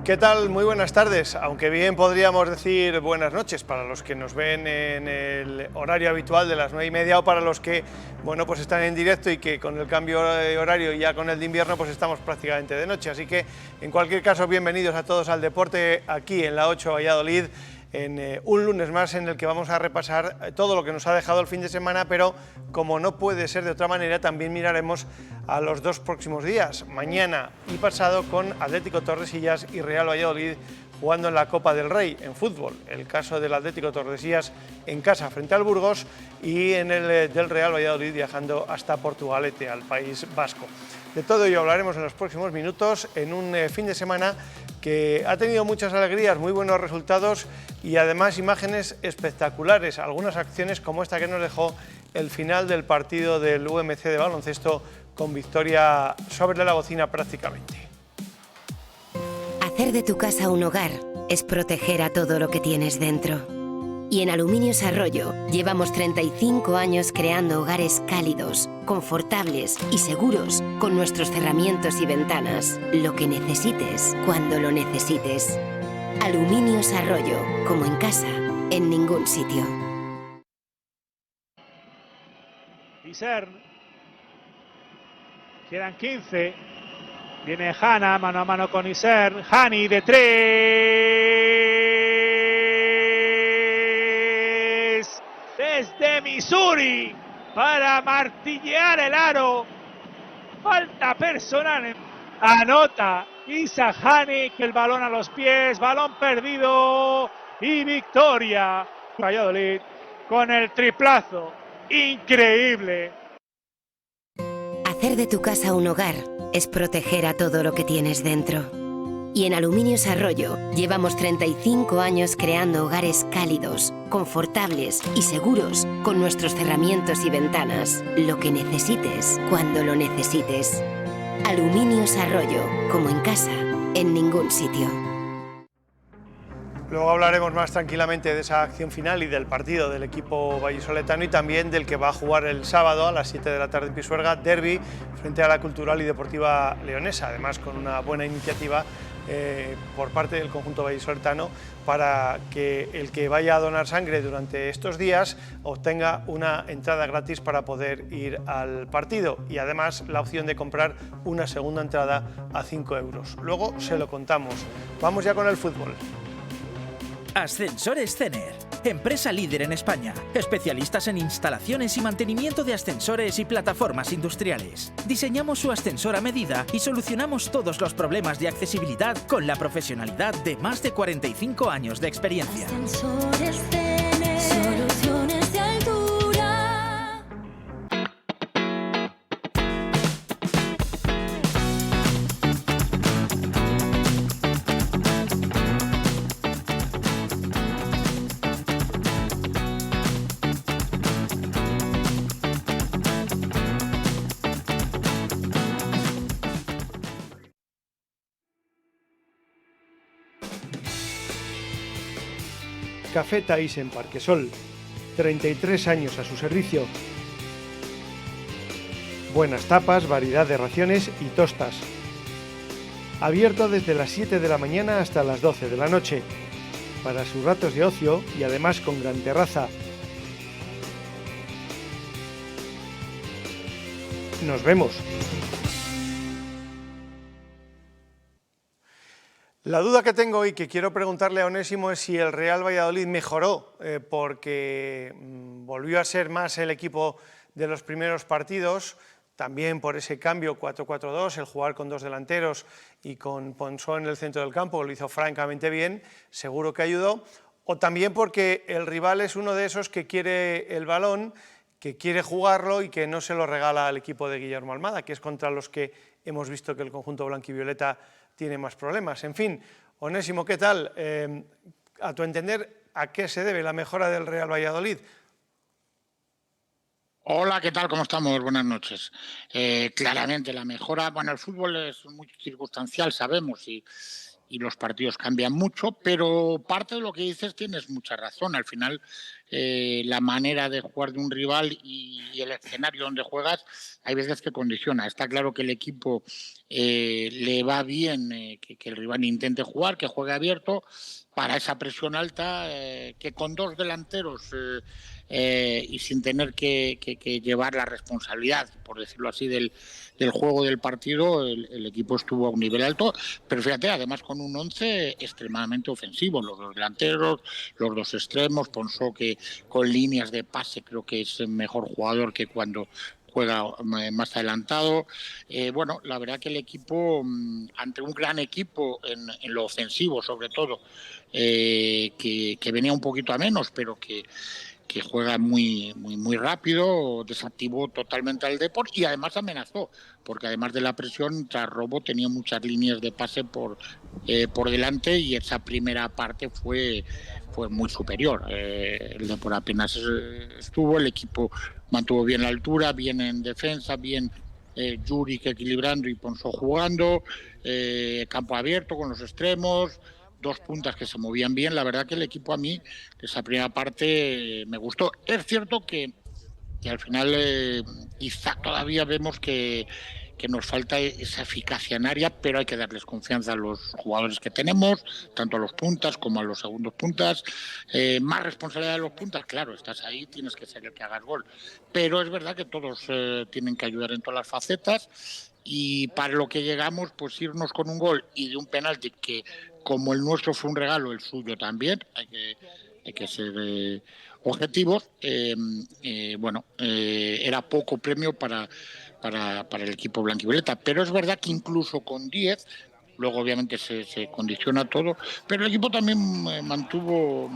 ¿Qué tal? Muy buenas tardes, aunque bien podríamos decir buenas noches para los que nos ven en el horario habitual de las 9:30 o para los que, bueno, pues están en directo y que con el cambio de horario y ya con el de invierno pues estamos prácticamente de noche. Así que, en cualquier caso, bienvenidos a todos al deporte aquí en la 8 Valladolid, en un lunes más en el que vamos a repasar todo lo que nos ha dejado el fin de semana, pero como no puede ser de otra manera, también miraremos a los dos próximos días, mañana y pasado, con Atlético Tordesillas y Real Valladolid jugando en la Copa del Rey en fútbol. El caso del Atlético Tordesillas en casa frente al Burgos y en el del Real Valladolid viajando hasta Portugalete, al País Vasco. De todo ello hablaremos en los próximos minutos, en un fin de semana que ha tenido muchas alegrías, muy buenos resultados y además imágenes espectaculares, algunas acciones como esta que nos dejó el final del partido del UMC de baloncesto con victoria sobre la bocina prácticamente. Hacer de tu casa un hogar es proteger a todo lo que tienes dentro. Y en Aluminios Arroyo llevamos 35 años creando hogares cálidos, confortables y seguros con nuestros cerramientos y ventanas. Lo que necesites, cuando lo necesites. Aluminios Arroyo, como en casa, en ningún sitio. Isern, quedan 15, viene Hanna mano a mano con Isern, Hani de 3, desde Missouri, para martillear el aro, falta personal, anota Isa Hani, que el balón a los pies, balón perdido y victoria. Valladolid con el triplazo, increíble. Hacer de tu casa un hogar es proteger a todo lo que tienes dentro. Y en Aluminios Arroyo llevamos 35 años creando hogares cálidos, confortables y seguros con nuestros cerramientos y ventanas. Lo que necesites, cuando lo necesites. Aluminios Arroyo, como en casa, en ningún sitio. Luego hablaremos más tranquilamente de esa acción final y del partido del equipo vallisoletano y también del que va a jugar el sábado a las 7 de la tarde en Pisuerga, derbi frente a la Cultural y Deportiva Leonesa, además con una buena iniciativa por parte del conjunto vallisoletano para que el que vaya a donar sangre durante estos días obtenga una entrada gratis para poder ir al partido y además la opción de comprar una segunda entrada a 5 euros. Luego se lo contamos. Vamos ya con el fútbol. Ascensores Cener, empresa líder en España, especialistas en instalaciones y mantenimiento de ascensores y plataformas industriales. Diseñamos su ascensor a medida y solucionamos todos los problemas de accesibilidad con la profesionalidad de más de 45 años de experiencia. Ascensores Cener, soluciones de altura. Café Taís en Parquesol, 33 años a su servicio. Buenas tapas, variedad de raciones y tostas. Abierto desde las 7 de la mañana hasta las 12 de la noche, para sus ratos de ocio y además con gran terraza. Nos vemos. La duda que tengo y que quiero preguntarle a Onésimo es si el Real Valladolid mejoró, porque volvió a ser más el equipo de los primeros partidos, también por ese cambio 4-4-2, el jugar con dos delanteros y con Ponsó en el centro del campo, lo hizo francamente bien, seguro que ayudó, o también porque el rival es uno de esos que quiere el balón, que quiere jugarlo y que no se lo regala al equipo de Guillermo Almada, que es contra los que hemos visto que el conjunto blanquivioleta tiene más problemas. En fin, Onésimo, ¿qué tal? A tu entender, ¿a qué se debe la mejora del Real Valladolid? Hola, ¿qué tal? ¿Cómo estamos? Buenas noches. Claramente la mejora, bueno, el fútbol es muy circunstancial, sabemos, y y los partidos cambian mucho, pero parte de lo que dices tienes mucha razón. Al final, la manera de jugar de un rival y el escenario donde juegas, hay veces que condiciona. Está claro que el equipo le va bien que el rival intente jugar, que juegue abierto, para esa presión alta, que con dos delanteros y sin tener que llevar la responsabilidad, por decirlo así, del juego del partido, el equipo estuvo a un nivel alto, pero fíjate, además con un 11 extremadamente ofensivo, los dos delanteros, los dos extremos, Ponsó, que con líneas de pase creo que es el mejor jugador que cuando juega más adelantado. Bueno, la verdad que el equipo, ante un gran equipo en lo ofensivo sobre todo, que venía un poquito a menos, pero que juega muy rápido, desactivó totalmente al Depor y además amenazó, porque además de la presión, tras robo tenía muchas líneas de pase por delante y esa primera parte fue muy superior. El Depor apenas estuvo, el equipo mantuvo bien la altura, bien en defensa, bien Juric equilibrando y Ponsó jugando, campo abierto con los extremos, dos puntas que se movían bien. La verdad que el equipo a mí, esa primera parte, me gustó. Es cierto que al final quizá todavía vemos que nos falta esa eficacia en área, pero hay que darles confianza a los jugadores que tenemos, tanto a los puntas como a los segundos puntas. Más responsabilidad de los puntas, claro, estás ahí, tienes que ser el que hagas gol. Pero es verdad que todos tienen que ayudar en todas las facetas y para lo que llegamos, pues irnos con un gol y de un penalti que, como el nuestro fue un regalo, el suyo también, hay que ser objetivos. Bueno, era poco premio para el equipo blanquivioleta, pero es verdad que incluso con 10, luego obviamente se condiciona todo, pero el equipo también mantuvo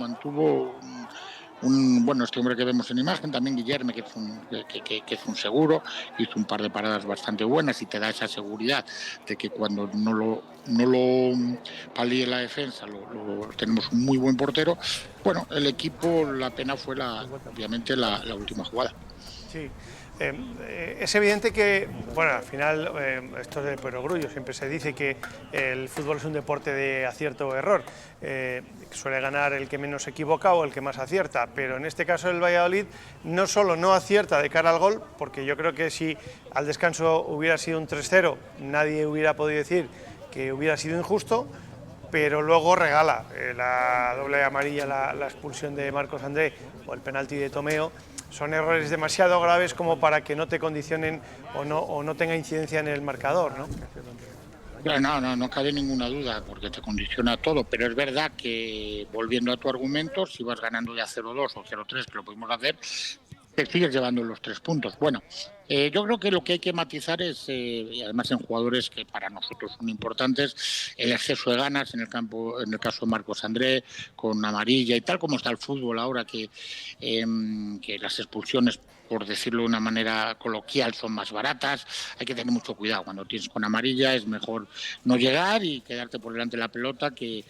bueno, este hombre que vemos en imagen, también Guillerme, que es un seguro, hizo un par de paradas bastante buenas y te da esa seguridad de que cuando no lo palíe la defensa, tenemos un muy buen portero. Bueno, el equipo, la pena fue obviamente la última jugada. Sí. Es evidente que, bueno, al final, esto es de perogrullo, siempre se dice que el fútbol es un deporte de acierto o error, suele ganar el que menos se equivoca o el que más acierta, pero en este caso el Valladolid no solo no acierta de cara al gol, porque yo creo que si al descanso hubiera sido un 3-0, nadie hubiera podido decir que hubiera sido injusto, pero luego regala la doble amarilla, la expulsión de Marcos André o el penalti de Tomeo. Son errores demasiado graves como para que no te condicionen o no tenga incidencia en el marcador, ¿no? No cabe ninguna duda, porque te condiciona todo, pero es verdad que, volviendo a tu argumento, si vas ganando ya 0-2 o 0-3, que lo pudimos hacer, te sigues llevando los 3 puntos. Bueno, yo creo que lo que hay que matizar es, y además en jugadores que para nosotros son importantes, el exceso de ganas en el campo, en el caso de Marcos André, con amarilla y tal como está el fútbol ahora, que las expulsiones, por decirlo de una manera coloquial, son más baratas. Hay que tener mucho cuidado. Cuando tienes con amarilla es mejor no llegar y quedarte por delante de la pelota que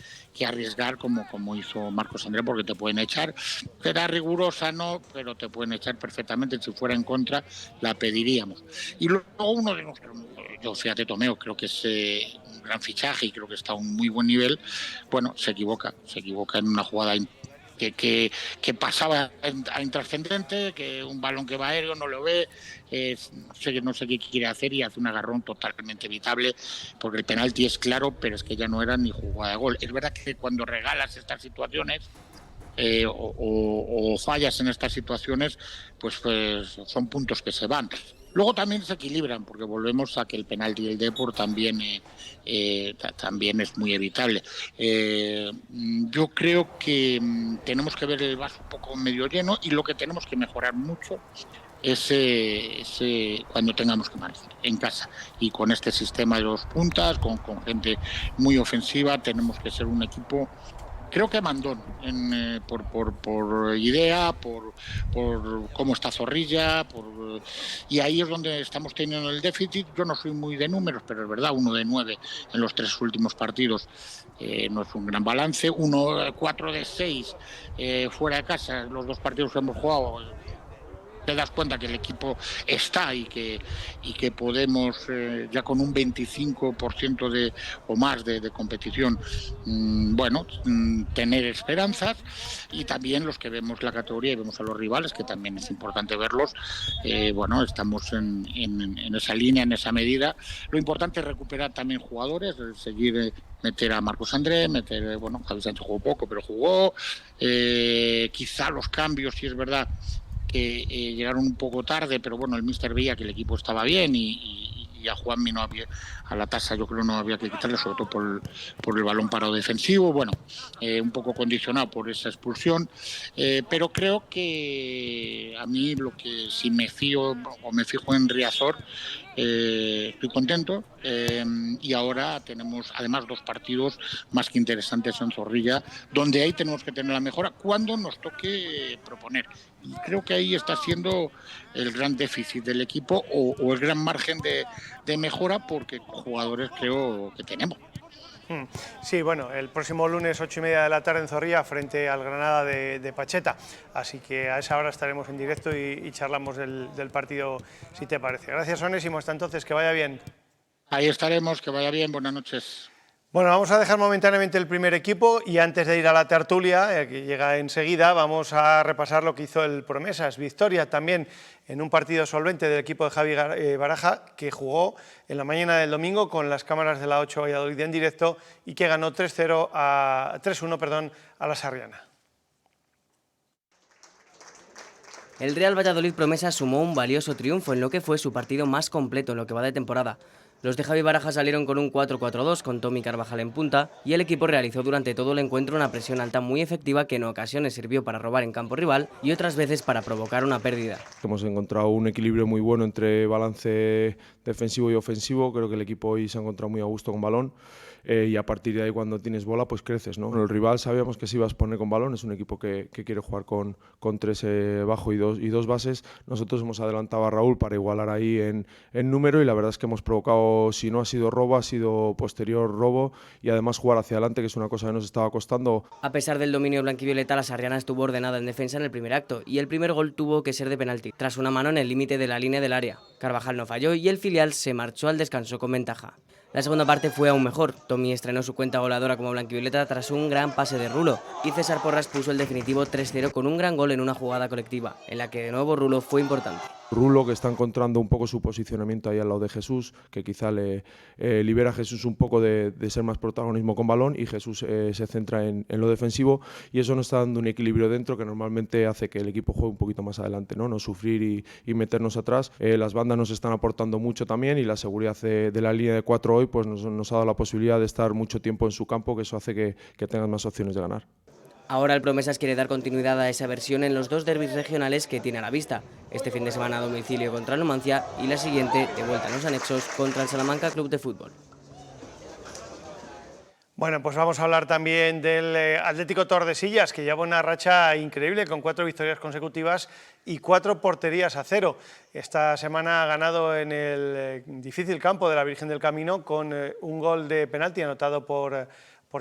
arriesgar como hizo Marcos André, porque te pueden echar. Será rigurosa, no, pero te pueden echar perfectamente. Si fuera en contra, la pediríamos. Y luego uno de nuestros, yo fíjate, Tomeo, creo que es un gran fichaje y creo que está a un muy buen nivel. Bueno, se equivoca en una jugada que pasaba a intrascendente, que un balón que va aéreo no lo ve, no sé qué quiere hacer y hace un agarrón totalmente evitable, porque el penalti es claro, pero es que ya no era ni jugada de gol. Es verdad que cuando regalas estas situaciones o fallas en estas situaciones, pues son puntos que se van. Luego también se equilibran, porque volvemos a que el penalti del Depor también es muy evitable. Yo creo que tenemos que ver el vaso un poco medio lleno, y lo que tenemos que mejorar mucho es cuando tengamos que marcar en casa. Y con este sistema de 2 puntas, con gente muy ofensiva, tenemos que ser un equipo, creo que mandón, por idea, por cómo está Zorrilla, y ahí es donde estamos teniendo el déficit. Yo no soy muy de números, pero es verdad, 1 de 9 en los 3 últimos partidos no es un gran balance. 4 de 6 fuera de casa, los 2 partidos que hemos jugado, te das cuenta que el equipo está y que podemos, ya con un 25% o más de competición, tener esperanzas. Y también los que vemos la categoría y vemos a los rivales, que también es importante verlos, estamos en esa línea, en esa medida. Lo importante es recuperar también jugadores, seguir, meter a Marcos André, Javi Sánchez jugó poco, pero jugó. Quizá los cambios, si es verdad, que llegaron un poco tarde, pero bueno, el míster veía que el equipo estaba bien y a Juanmi no había, a la tasa yo creo no había que quitarle, sobre todo por el balón parado defensivo, un poco condicionado por esa expulsión, pero creo que a mí lo que si me fijo en Riazor, estoy contento, y ahora tenemos además 2 partidos más que interesantes en Zorrilla, donde ahí tenemos que tener la mejora cuando nos toque proponer, y creo que ahí está siendo el gran déficit del equipo o el gran margen de mejora, porque jugadores creo que tenemos. Sí, bueno, el próximo lunes 8:30 de la tarde en Zorrilla frente al Granada de Pacheta, así que a esa hora estaremos en directo y charlamos del partido, si te parece. Gracias, Onésimo, hasta entonces, que vaya bien. Ahí estaremos, que vaya bien, buenas noches. Bueno, vamos a dejar momentáneamente el primer equipo y antes de ir a la tertulia, que llega enseguida, vamos a repasar lo que hizo el Promesas. Victoria también en un partido solvente del equipo de Javi Baraja, que jugó en la mañana del domingo con las cámaras de la 8 Valladolid en directo y que ganó 3-1 a la Sarriana. El Real Valladolid Promesas sumó un valioso triunfo en lo que fue su partido más completo en lo que va de temporada. Los de Javi Baraja salieron con un 4-4-2 con Tommy Carvajal en punta y el equipo realizó durante todo el encuentro una presión alta muy efectiva que en ocasiones sirvió para robar en campo rival y otras veces para provocar una pérdida. Hemos encontrado un equilibrio muy bueno entre balance defensivo y ofensivo, creo que el equipo hoy se ha encontrado muy a gusto con balón. Y a partir de ahí, cuando tienes bola, pues creces, ¿no? El rival sabíamos que se iba a exponer con balón, es un equipo que quiere jugar con 3 bajo y dos bases. Nosotros hemos adelantado a Raúl para igualar ahí en número y la verdad es que hemos provocado, si no ha sido robo, ha sido posterior robo y además jugar hacia adelante, que es una cosa que nos estaba costando. A pesar del dominio blanquivioleta, la Sarriana estuvo ordenada en defensa en el primer acto y el primer gol tuvo que ser de penalti, tras una mano en el límite de la línea del área. Carvajal no falló y el filial se marchó al descanso con ventaja. La segunda parte fue aún mejor. Tommy estrenó su cuenta goleadora como blanquivioleta tras un gran pase de Rulo y César Porras puso el definitivo 3-0 con un gran gol en una jugada colectiva, en la que de nuevo Rulo fue importante. Rulo, que está encontrando un poco su posicionamiento ahí al lado de Jesús, que quizá le libera a Jesús un poco de ser más protagonismo con balón y Jesús se centra en lo defensivo y eso nos está dando un equilibrio dentro que normalmente hace que el equipo juegue un poquito más adelante, no sufrir y meternos atrás. Las bandas nos están aportando mucho también y la seguridad de la línea de 4 hoy pues nos ha dado la posibilidad de estar mucho tiempo en su campo, que eso hace que tengan más opciones de ganar. Ahora el Promesas quiere dar continuidad a esa versión en los 2 derbis regionales que tiene a la vista. Este fin de semana a domicilio contra el Numancia y la siguiente de vuelta en los anexos contra el Salamanca Club de Fútbol. Bueno, pues vamos a hablar también del Atlético Tordesillas, que lleva una racha increíble con 4 victorias consecutivas y 4 porterías a 0. Esta semana ha ganado en el difícil campo de la Virgen del Camino con un gol de penalti anotado por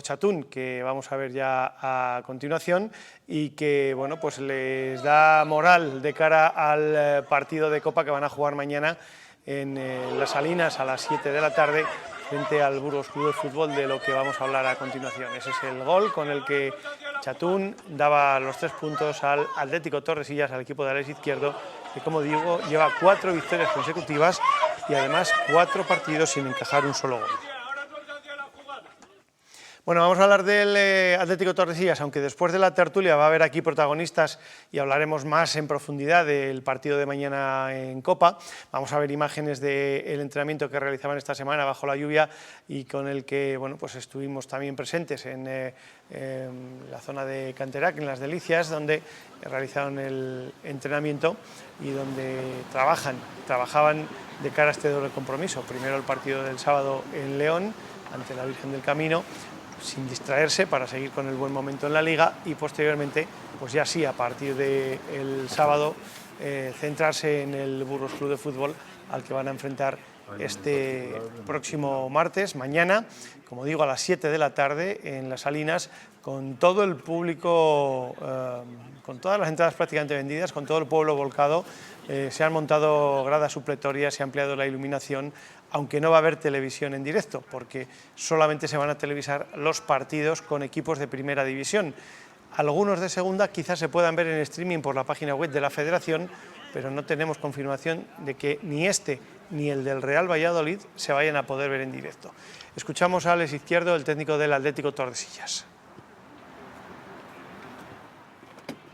Chatún, que vamos a ver ya a continuación y que bueno, pues les da moral de cara al partido de Copa que van a jugar mañana en Las Salinas a las 7 de la tarde frente al Burgos Club de Fútbol, de lo que vamos a hablar a continuación. Ese es el gol con el que Chatún daba los 3 puntos al Atlético Tordesillas, al equipo de Alex Izquierdo, que como digo lleva 4 victorias consecutivas y además 4 partidos sin encajar un solo gol. Bueno, vamos a hablar del Atlético Tordesillas, aunque después de la tertulia va a haber aquí protagonistas y hablaremos más en profundidad del partido de mañana en Copa. Vamos a ver imágenes del entrenamiento que realizaban esta semana bajo la lluvia y con el que bueno, pues estuvimos también presentes en la zona de Canterac, en Las Delicias, donde realizaron el entrenamiento y donde trabajaban de cara a este doble compromiso. Primero el partido del sábado en León, ante la Virgen del Camino, sin distraerse para seguir con el buen momento en la Liga y posteriormente, pues ya sí, a partir del sábado, centrarse en el Burgos Club de Fútbol al que van a enfrentar este próximo martes, mañana, como digo, a las 7 de la tarde en Las Salinas, con todo el público, con todas las entradas prácticamente vendidas, con todo el pueblo volcado. Se han montado gradas supletorias, se ha ampliado la iluminación, aunque no va a haber televisión en directo, porque solamente se van a televisar los partidos con equipos de primera división. Algunos de segunda quizás se puedan ver en streaming por la página web de la Federación, pero no tenemos confirmación de que ni este ni el del Real Valladolid se vayan a poder ver en directo. Escuchamos a Alex Izquierdo, el técnico del Atlético Tordesillas.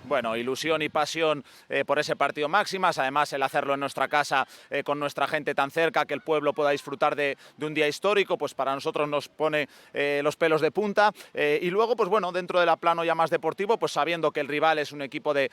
Bueno, ilusión y pasión por ese partido máximas, además el hacerlo en nuestra casa con nuestra gente tan cerca, que el pueblo pueda disfrutar de un día histórico, pues para nosotros nos pone los pelos de punta, y luego pues bueno, dentro del plano ya más deportivo, pues sabiendo que el rival es un equipo de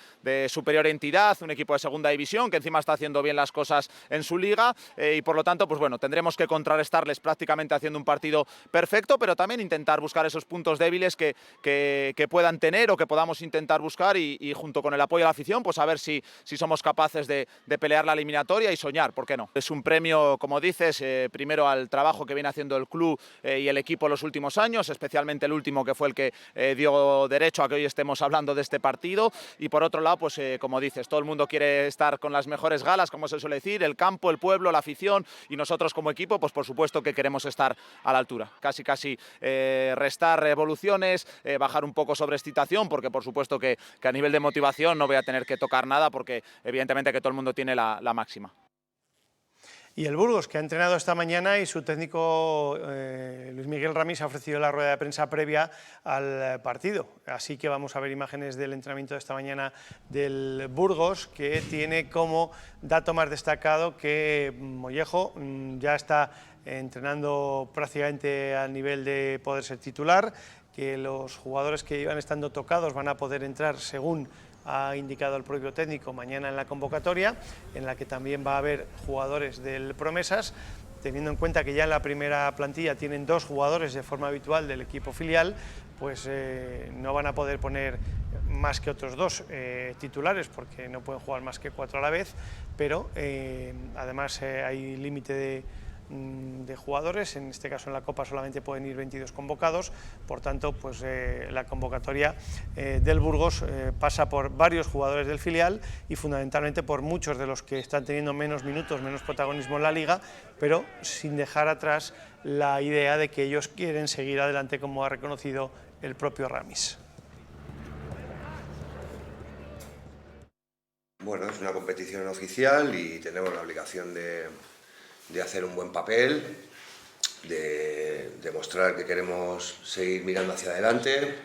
superior entidad, un equipo de segunda división, que encima está haciendo bien las cosas en su liga, y por lo tanto pues bueno, tendremos que contrarrestarles prácticamente haciendo un partido perfecto, pero también intentar buscar esos puntos débiles que puedan tener o que podamos intentar buscar, y junto con el apoyo de la afición, pues a ver si somos capaces de pelear la eliminatoria y soñar, ¿por qué no? Es un premio, como dices, primero al trabajo que viene haciendo el club y el equipo en los últimos años, especialmente el último, que fue el que dio derecho a que hoy estemos hablando de este partido, y por otro lado, pues como dices, todo el mundo quiere estar con las mejores galas, como se suele decir, el campo, el pueblo, la afición, y nosotros como equipo, pues por supuesto que queremos estar a la altura. Casi restar revoluciones, bajar un poco sobre excitación, porque por supuesto que a nivel de motivación no voy a tener que tocar nada, porque evidentemente que todo el mundo tiene la máxima. Y el Burgos, que ha entrenado esta mañana, y su técnico Luis Miguel Ramis ha ofrecido la rueda de prensa previa al partido. Así que vamos a ver imágenes del entrenamiento de esta mañana del Burgos, que tiene como dato más destacado que Mollejo ya está entrenando prácticamente al nivel de poder ser titular, que los jugadores que iban estando tocados van a poder entrar, según ha indicado el propio técnico, mañana en la convocatoria, en la que también va a haber jugadores del Promesas, teniendo en cuenta que ya en la primera plantilla tienen 2 jugadores de forma habitual del equipo filial, pues no van a poder poner más que otros 2 titulares, porque no pueden jugar más que 4 a la vez, pero además hay límite de jugadores, en este caso en la Copa solamente pueden ir 22 convocados, por tanto pues la convocatoria del Burgos pasa por varios jugadores del filial y fundamentalmente por muchos de los que están teniendo menos minutos, menos protagonismo en la liga, pero sin dejar atrás la idea de que ellos quieren seguir adelante, como ha reconocido el propio Ramis. Bueno, es una competición oficial y tenemos la obligación de hacer un buen papel, de demostrar que queremos seguir mirando hacia adelante,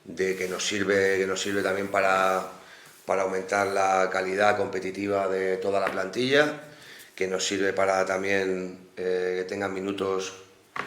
de que nos sirve también para aumentar la calidad competitiva de toda la plantilla, que nos sirve para también que tengan minutos,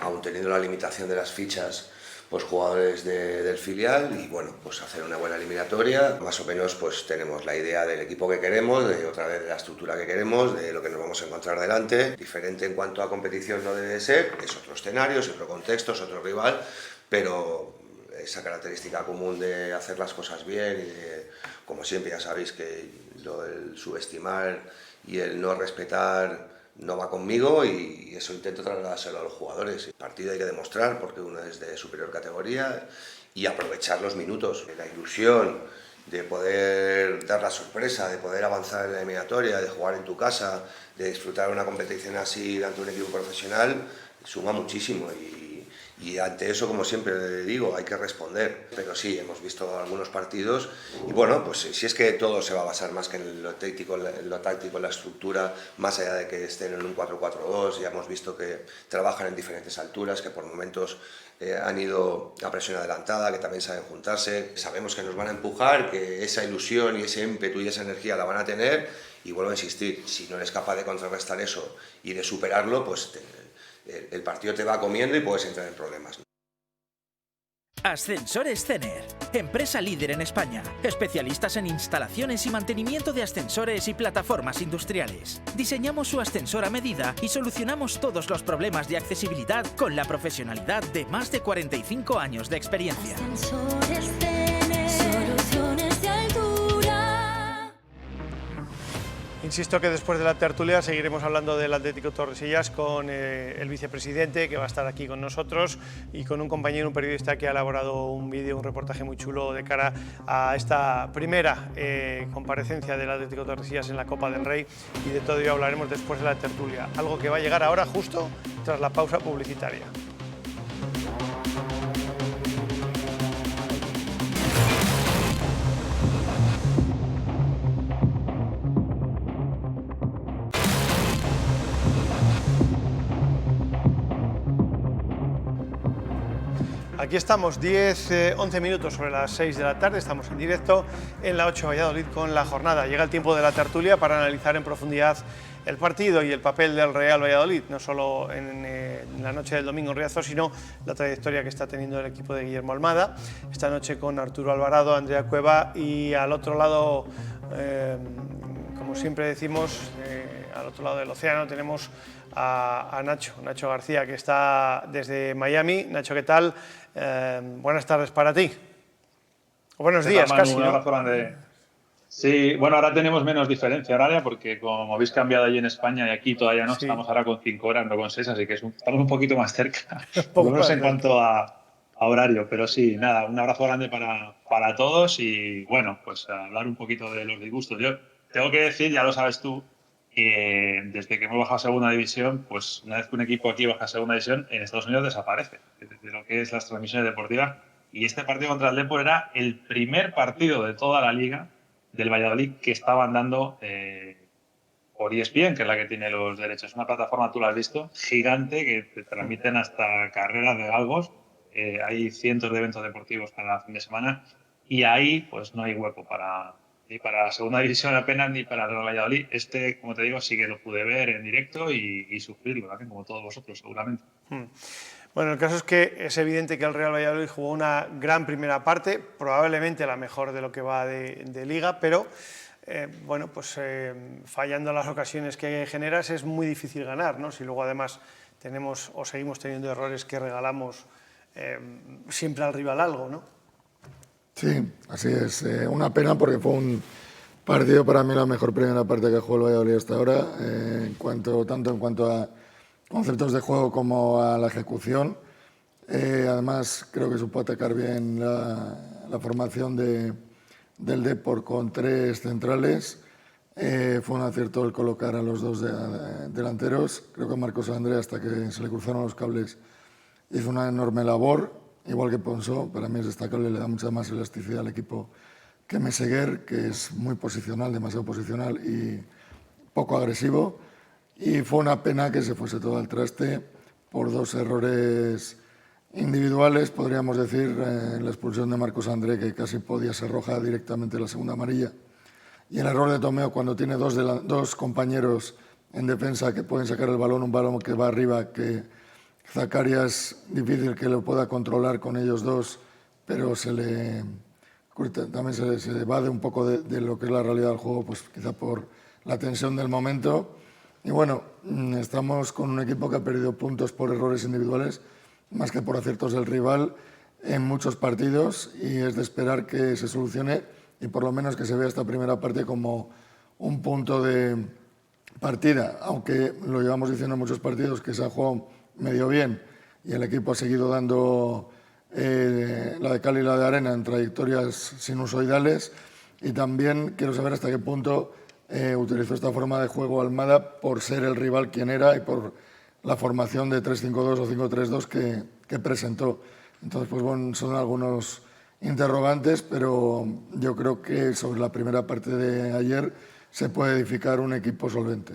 aun teniendo la limitación de las fichas, pues jugadores del filial, y bueno, pues hacer una buena eliminatoria. Más o menos pues tenemos la idea del equipo que queremos, de otra vez de la estructura que queremos, de lo que nos vamos a encontrar delante. Diferente en cuanto a competición no debe ser, es otro escenario, es otro contexto, es otro rival, pero esa característica común de hacer las cosas bien y de, como siempre ya sabéis que el subestimar y el no respetar no va conmigo, y eso intento trasladárselo a los jugadores. El partido hay que demostrar, porque uno es de superior categoría, y aprovechar los minutos. La ilusión de poder dar la sorpresa, de poder avanzar en la eliminatoria, de jugar en tu casa, de disfrutar una competición así ante un equipo profesional, suma muchísimo, y ante eso, como siempre digo, hay que responder. Pero sí, hemos visto algunos partidos y bueno, pues si es que todo se va a basar más que en lo táctico, en la estructura, más allá de que estén en un 4-4-2, ya hemos visto que trabajan en diferentes alturas, que por momentos han ido a presión adelantada, que también saben juntarse. Sabemos que nos van a empujar, que esa ilusión y ese ímpetu y esa energía la van a tener, y vuelvo a insistir, si no eres capaz de contrarrestar eso y de superarlo, pues el partido te va comiendo y puedes entrar en problemas. Ascensores Cener, empresa líder en España, especialistas en instalaciones y mantenimiento de ascensores y plataformas industriales. Diseñamos su ascensor a medida y solucionamos todos los problemas de accesibilidad con la profesionalidad de más de 45 años de experiencia. Ascensores Cener, soluciones de altura. Insisto que después de la tertulia seguiremos hablando del Atlético Tordesillas con el vicepresidente, que va a estar aquí con nosotros, y con un compañero, un periodista que ha elaborado un vídeo, un reportaje muy chulo de cara a esta primera comparecencia del Atlético Tordesillas en la Copa del Rey, y de todo ello hablaremos después de la tertulia, algo que va a llegar ahora justo tras la pausa publicitaria. Aquí estamos, 11 minutos sobre las 6 de la tarde, estamos en directo en la 8 Valladolid con la jornada. Llega el tiempo de la tertulia para analizar en profundidad el partido y el papel del Real Valladolid, no solo en la noche del domingo en Riazor, sino la trayectoria que está teniendo el equipo de Guillermo Almada. Esta noche con Arturo Alvarado, Andrea Cueva y al otro lado, como siempre decimos, al otro lado del océano tenemos a Nacho García, que está desde Miami. Nacho, ¿qué tal? Buenas tardes para ti. O buenos días, Manu, casi, un ¿no? abrazo grande. Sí, bueno, ahora tenemos menos diferencia horaria porque como habéis cambiado allí en España y aquí todavía no, estamos ahora con 5 horas, no con 6, así que estamos un poquito más cerca, por lo menos en cuanto a horario. Pero sí, nada, un abrazo grande para todos y bueno, pues a hablar un poquito de los disgustos. Yo tengo que decir, ya lo sabes tú, que desde que hemos bajado a segunda división, pues una vez que un equipo aquí baja a segunda división, en Estados Unidos desaparece de lo que es las transmisiones deportivas. Y este partido contra el Depor era el primer partido de toda la liga del Valladolid que estaban dando por ESPN, que es la que tiene los derechos. Es una plataforma, tú la has visto, gigante, que te transmiten hasta carreras de galgos. Hay cientos de eventos deportivos cada fin de semana y ahí pues no hay hueco ni para la segunda división apenas ni para el Real Valladolid. Como te digo, sí que lo pude ver en directo y sufrirlo también, como todos vosotros, seguramente. Bueno, el caso es que es evidente que el Real Valladolid jugó una gran primera parte, probablemente la mejor de lo que va de Liga, pero bueno, pues fallando las ocasiones que generas es muy difícil ganar, ¿no? Si luego además tenemos o seguimos teniendo errores que regalamos siempre al rival algo, ¿no? Sí, así es. Una pena porque fue un partido para mí la mejor primera parte que jugó el Valladolid hasta ahora, tanto en cuanto a conceptos de juego como a la ejecución. Además, creo que supo atacar bien la formación del Depor con 3 centrales. Fue un acierto el colocar a los 2 delanteros. Creo que Marcos André, hasta que se le cruzaron los cables, hizo una enorme labor. Igual que Ponsó, para mí es destacable, le da mucha más elasticidad al equipo que Meseguer, que es muy posicional, demasiado posicional y poco agresivo. Y fue una pena que se fuese todo al traste por 2 errores individuales, podríamos decir, la expulsión de Marcos André, que casi podía ser roja directamente la segunda amarilla, y el error de Tomeo cuando tiene dos compañeros en defensa que pueden sacar el balón, un balón que va arriba, que Zacarias difícil que lo pueda controlar con ellos dos, pero también se evade un poco de lo que es la realidad del juego, pues quizá por la tensión del momento. Y bueno, estamos con un equipo que ha perdido puntos por errores individuales, más que por aciertos del rival en muchos partidos, y es de esperar que se solucione y por lo menos que se vea esta primera parte como un punto de partida, aunque lo llevamos diciendo en muchos partidos que se ha jugado medio bien y el equipo ha seguido dando la de cal y la de arena en trayectorias sinusoidales. Y también quiero saber hasta qué punto utilizó esta forma de juego Almada por ser el rival quien era y por la formación de 3-5-2 o 5-3-2 que presentó. Entonces, pues bueno, son algunos interrogantes, pero yo creo que sobre la primera parte de ayer se puede edificar un equipo solvente.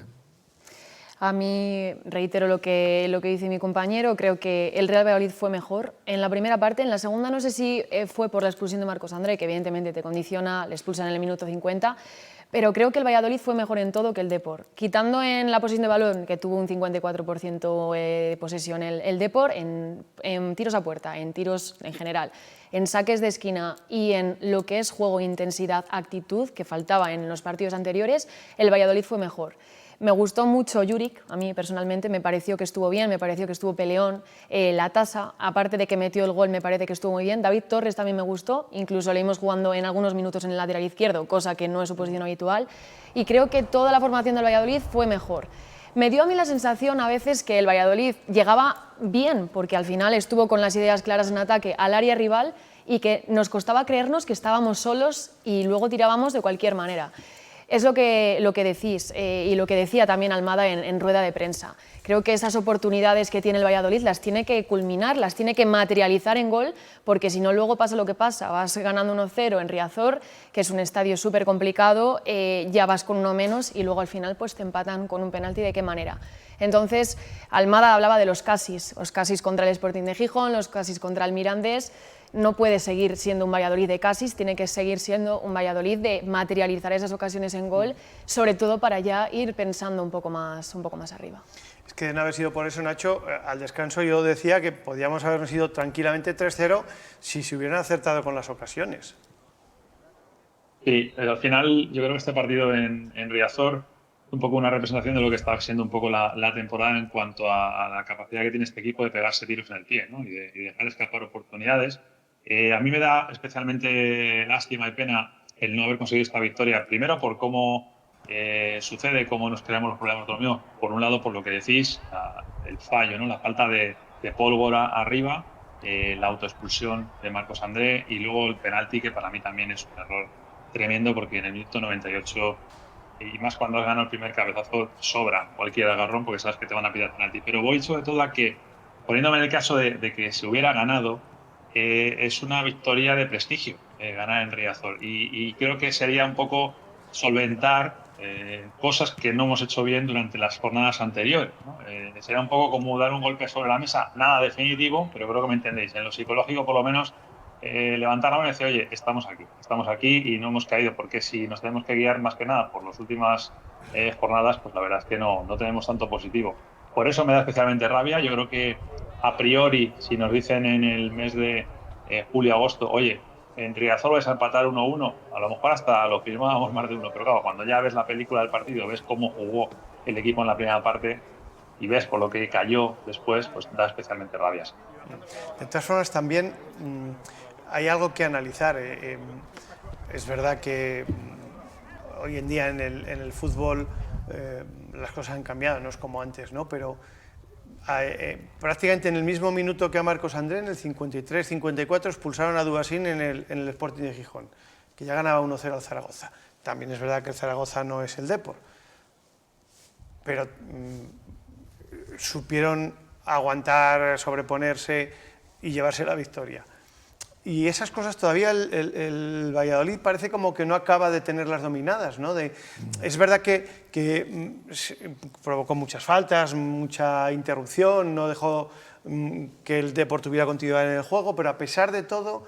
A mí, reitero lo que dice mi compañero, creo que el Real Valladolid fue mejor en la primera parte. En la segunda no sé si fue por la expulsión de Marcos André, que evidentemente te condiciona, le expulsan en el minuto 50, pero creo que el Valladolid fue mejor en todo que el Depor. Quitando en la posesión de balón, que tuvo un 54% de posesión el Depor, en tiros a puerta, en tiros en general, en saques de esquina y en lo que es juego, intensidad, actitud, que faltaba en los partidos anteriores, el Valladolid fue mejor. Me gustó mucho Juric, a mí personalmente me pareció que estuvo bien, me pareció que estuvo peleón. La Tasa, aparte de que metió el gol, me parece que estuvo muy bien. David Torres también me gustó, incluso le vimos jugando en algunos minutos en el lateral izquierdo, cosa que no es su posición habitual. Y creo que toda la formación del Valladolid fue mejor. Me dio a mí la sensación a veces que el Valladolid llegaba bien, porque al final estuvo con las ideas claras en ataque al área rival y que nos costaba creernos que estábamos solos y luego tirábamos de cualquier manera. Es lo que decís y lo que decía también Almada en rueda de prensa. Creo que esas oportunidades que tiene el Valladolid las tiene que culminar, las tiene que materializar en gol, porque si no luego pasa lo que pasa, vas ganando 1-0 en Riazor, que es un estadio súper complicado, ya vas con uno menos y luego al final pues te empatan con un penalti. ¿De qué manera? Entonces, Almada hablaba de los casis contra el Sporting de Gijón, los casis contra el Mirandés. No puede seguir siendo un Valladolid de casis, tiene que seguir siendo un Valladolid de materializar esas ocasiones en gol, sobre todo para ya ir pensando un poco más arriba. Es que de no haber sido por eso, Nacho, al descanso yo decía que podíamos habernos ido tranquilamente 3-0 si se hubieran acertado con las ocasiones. Sí, al final yo creo que este partido en Riazor es un poco una representación de lo que está siendo un poco la temporada en cuanto a la capacidad que tiene este equipo de pegarse tiros en el pie, ¿no? y dejar escapar oportunidades. A mí me da especialmente lástima y pena el no haber conseguido esta victoria, primero por cómo sucede, cómo nos creamos los problemas de dominio. Por un lado, por lo que decís, el fallo, ¿no? La falta de pólvora arriba, la autoexpulsión de Marcos André y luego el penalti, que para mí también es un error tremendo, porque en el minuto 98, y más cuando has ganado el primer cabezazo, sobra cualquier agarrón porque sabes que te van a pillar penalti. Pero voy sobre todo a que, poniéndome en el caso de que se hubiera ganado, es una victoria de prestigio ganar en Riazor y creo que sería un poco solventar cosas que no hemos hecho bien durante las jornadas anteriores, ¿no? Sería un poco como dar un golpe sobre la mesa, nada definitivo, pero creo que me entendéis. En lo psicológico, por lo menos, levantar la mano y decir, oye, estamos aquí y no hemos caído, porque si nos tenemos que guiar más que nada por las últimas jornadas, pues la verdad es que no tenemos tanto positivo. Por eso me da especialmente rabia. Yo creo que a priori, si nos dicen en el mes de julio-agosto, oye, en Riazor vais a empatar 1-1, a lo mejor hasta lo firmábamos más de uno, pero claro, cuando ya ves la película del partido, ves cómo jugó el equipo en la primera parte y ves por lo que cayó después, pues da especialmente rabia. De todas formas, también hay algo que analizar. Es verdad que hoy en día en el fútbol las cosas han cambiado, no es como antes, ¿no? Pero prácticamente en el mismo minuto que a Marcos André, en el 53-54, expulsaron a Dubasín en el Sporting de Gijón, que ya ganaba 1-0 al Zaragoza. También es verdad que el Zaragoza no es el Depor, pero supieron aguantar, sobreponerse y llevarse la victoria. Y esas cosas todavía el Valladolid parece como que no acaba de tenerlas dominadas, ¿no? Es verdad que provocó muchas faltas, mucha interrupción, no dejó que el Depor tuviera continuidad en el juego, pero a pesar de todo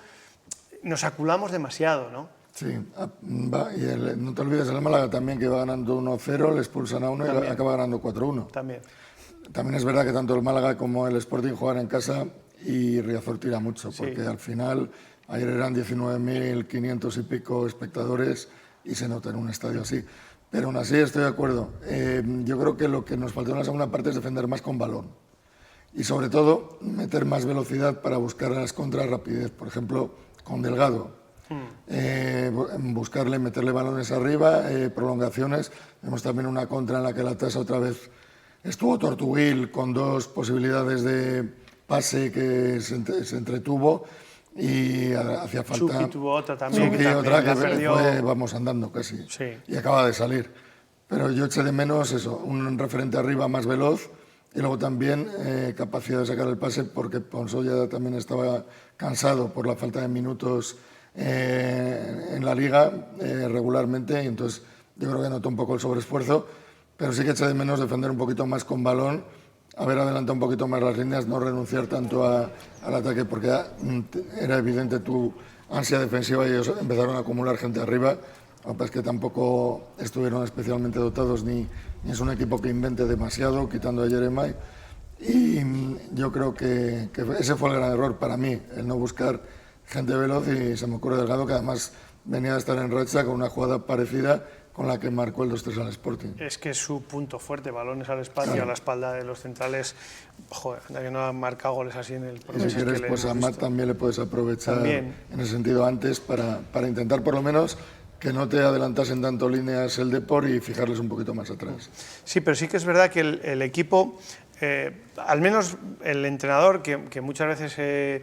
nos aculamos demasiado, ¿no? Sí, y no te olvides el Málaga también, que iba ganando 1-0, le expulsan a uno y acaba ganando 4-1. También es verdad que tanto el Málaga como el Sporting juegan en casa y Riazor tira mucho, porque al final ayer eran 19.500 y pico espectadores y se nota en un estadio así. Pero aún así estoy de acuerdo. Yo creo que lo que nos faltó en la segunda parte es defender más con balón y sobre todo meter más velocidad para buscar las contras, rapidez. Por ejemplo, con Delgado, buscarle, meterle balones arriba, prolongaciones. Vemos también una contra en la que la Tasa otra vez estuvo Tortuguil con dos posibilidades de pase que se entretuvo y hacía falta. Chucky tuvo otra también. Chucky otra que fue, vamos, andando casi. Y acaba de salir. Pero yo eché de menos eso, un referente arriba más veloz y luego también capacidad de sacar el pase, porque Ponso ya también estaba cansado por la falta de minutos en la liga regularmente, y entonces yo creo que notó un poco el sobreesfuerzo, pero sí que eché de menos defender un poquito más con balón, haber adelantado un poquito más las líneas, no renunciar tanto al ataque, porque era evidente tu ansia defensiva y ellos empezaron a acumular gente arriba. Lo que pasa es que tampoco estuvieron especialmente dotados, ni es un equipo que invente demasiado, quitando a Jeremai. Y yo creo que ese fue el gran error para mí, el no buscar gente veloz, y se me ocurre Delgado, que además venía de estar en racha con una jugada parecida con la que marcó el 2-3 al Sporting. Es que es su punto fuerte, balones al espacio, a la espalda de los centrales. Joder, anda que no ha marcado goles así en el proceso. Y si quieres, pues a Matt también le puedes aprovechar también en ese sentido antes para intentar por lo menos que no te adelantasen tanto líneas el Depor y fijarles un poquito más atrás. Sí, pero sí que es verdad que el equipo, al menos el entrenador, que muchas veces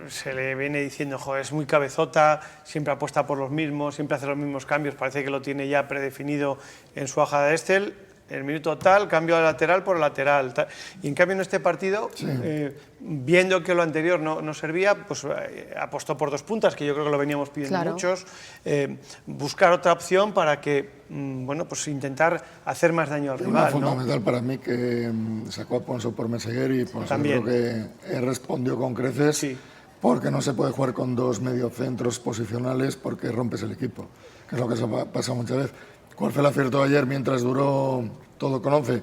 se le viene diciendo, joder, es muy cabezota, siempre apuesta por los mismos, siempre hace los mismos cambios, parece que lo tiene ya predefinido en su hoja de Excel, el minuto tal, cambio de lateral por lateral. Tal. Y en cambio en este partido, sí, viendo que lo anterior no servía, pues apostó por 2 puntas, que yo creo que lo veníamos pidiendo muchos, buscar otra opción para que, bueno, pues intentar hacer más daño al rival. Fundamental para mí que sacó a Ponso por Meseguer y Ponso creo que respondió con creces, sí, porque no se puede jugar con 2 mediocentros posicionales porque rompes el equipo, que es lo que se pasa muchas veces. ¿Cuál fue el acierto ayer mientras duró todo con 11?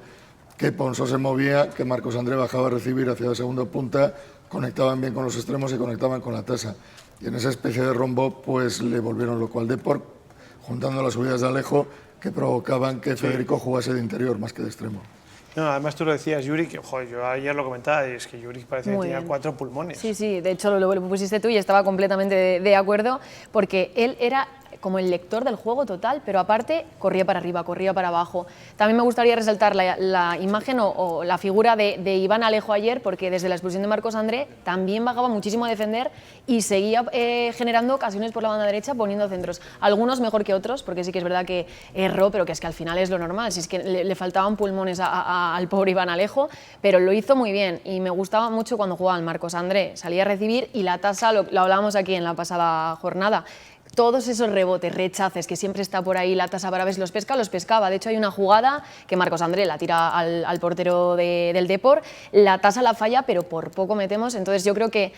Que Ponso se movía, que Marcos André bajaba a recibir hacia la segunda punta, conectaban bien con los extremos y conectaban con la tasa. Y en esa especie de rombo pues le volvieron loco al Depor, juntando las subidas de Alejo que provocaban que Federico jugase de interior más que de extremo. No, además tú lo decías, Yuri, que joder, yo ayer lo comentaba, y es que Yuri parecía que tenía 4 pulmones. Sí, sí, de hecho lo pusiste tú y estaba completamente de acuerdo, porque él era como el lector del juego total, pero aparte corría para arriba, corría para abajo. También me gustaría resaltar la imagen o la figura de Iván Alejo ayer, porque desde la expulsión de Marcos André también bajaba muchísimo a defender y seguía generando ocasiones por la banda derecha, poniendo centros. Algunos mejor que otros, porque sí que es verdad que erró, pero que es que al final es lo normal, si es que le faltaban pulmones al pobre Iván Alejo, pero lo hizo muy bien y me gustaba mucho cuando jugaba al Marcos André, salía a recibir y la tasa, lo hablábamos aquí en la pasada jornada, todos esos rebotes, rechaces, que siempre está por ahí la tasa para ver si los pescaba. De hecho, hay una jugada que Marcos André la tira al portero del Depor, la tasa la falla, pero por poco metemos. Entonces yo creo que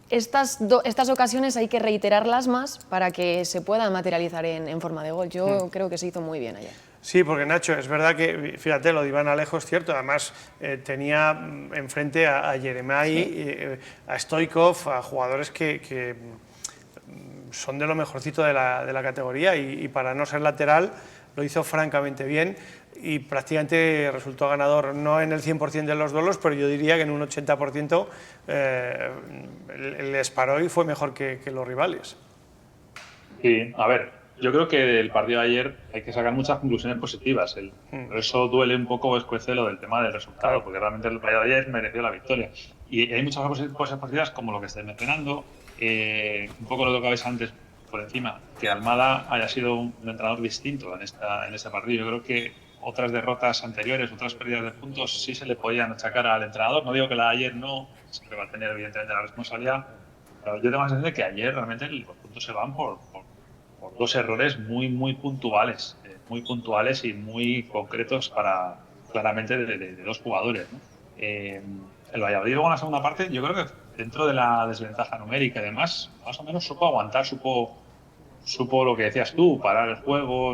estas ocasiones hay que reiterarlas más para que se puedan materializar en forma de gol. Yo creo que se hizo muy bien ayer. Sí, porque Nacho, es verdad que, fíjate, lo de Iván Alejo es cierto, además tenía enfrente a Yeremay, a Stoikov, a jugadores que son de lo mejorcito de la categoría y para no ser lateral lo hizo francamente bien y prácticamente resultó ganador, no en el 100% de los duelos, pero yo diría que en un 80% les paró y fue mejor que los rivales. Sí, a ver, yo creo que del partido de ayer hay que sacar muchas conclusiones positivas. Por eso duele un poco o escuece lo del tema del resultado, porque realmente el partido de ayer mereció la victoria. Y hay muchas cosas positivas como lo que estáis mencionando. Un poco lo que tocabais antes por encima, que Almada haya sido un entrenador distinto en este partido. Yo creo que otras derrotas anteriores, otras pérdidas de puntos, sí se le podían achacar al entrenador. No digo que la de ayer no, siempre va a tener evidentemente la responsabilidad, pero yo tengo la sensación de que ayer realmente los puntos se van por 2 errores muy puntuales y muy concretos para claramente de 2 jugadores, ¿no? El Valladolid luego en la segunda parte, yo creo que dentro de la desventaja numérica y demás, más o menos supo aguantar, supo lo que decías tú, parar el juego,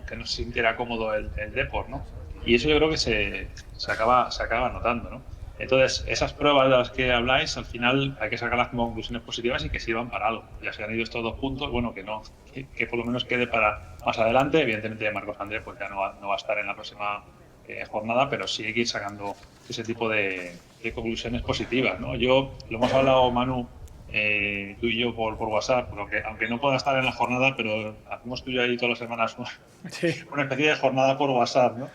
que no se sintiera cómodo el Depor, ¿no? Y eso yo creo que se acaba notando, ¿no? Entonces, esas pruebas de las que habláis, al final hay que sacarlas como conclusiones positivas y que sirvan para algo. Ya se han ido estos 2 puntos, bueno, que por lo menos quede para más adelante. Evidentemente Marcos André pues ya no va a estar en la próxima jornada, pero sí hay que ir sacando ese tipo de conclusiones positivas, ¿no? Lo hemos hablado, Manu, tú y yo por WhatsApp, porque aunque no pueda estar en la jornada, pero hacemos tú y yo ahí todas las semanas una especie de jornada por WhatsApp, ¿no?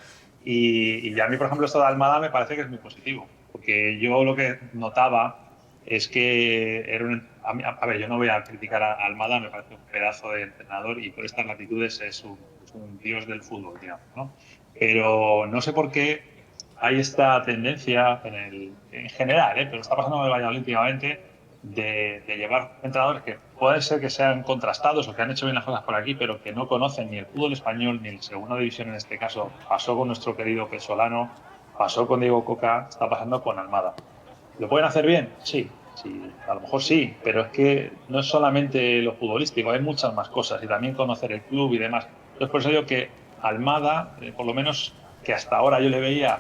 Y a mí, por ejemplo, esto de Almada me parece que es muy positivo, porque yo lo que notaba es que a ver, yo no voy a criticar a Almada, me parece un pedazo de entrenador y por estas latitudes es un dios del fútbol, digamos, ¿no? Pero no sé por qué hay esta tendencia en general, pero está pasando en el Valladolid últimamente, de llevar entrenadores que pueden ser que sean contrastados o que han hecho bien las cosas por aquí, pero que no conocen ni el fútbol español ni la segunda división en este caso. Pasó con nuestro querido Pesolano, pasó con Diego Coca, está pasando con Almada. ¿Lo pueden hacer bien? Sí, a lo mejor sí, pero es que no es solamente lo futbolístico, hay muchas más cosas y también conocer el club y demás. Entonces por eso digo que Almada, por lo menos que hasta ahora yo le veía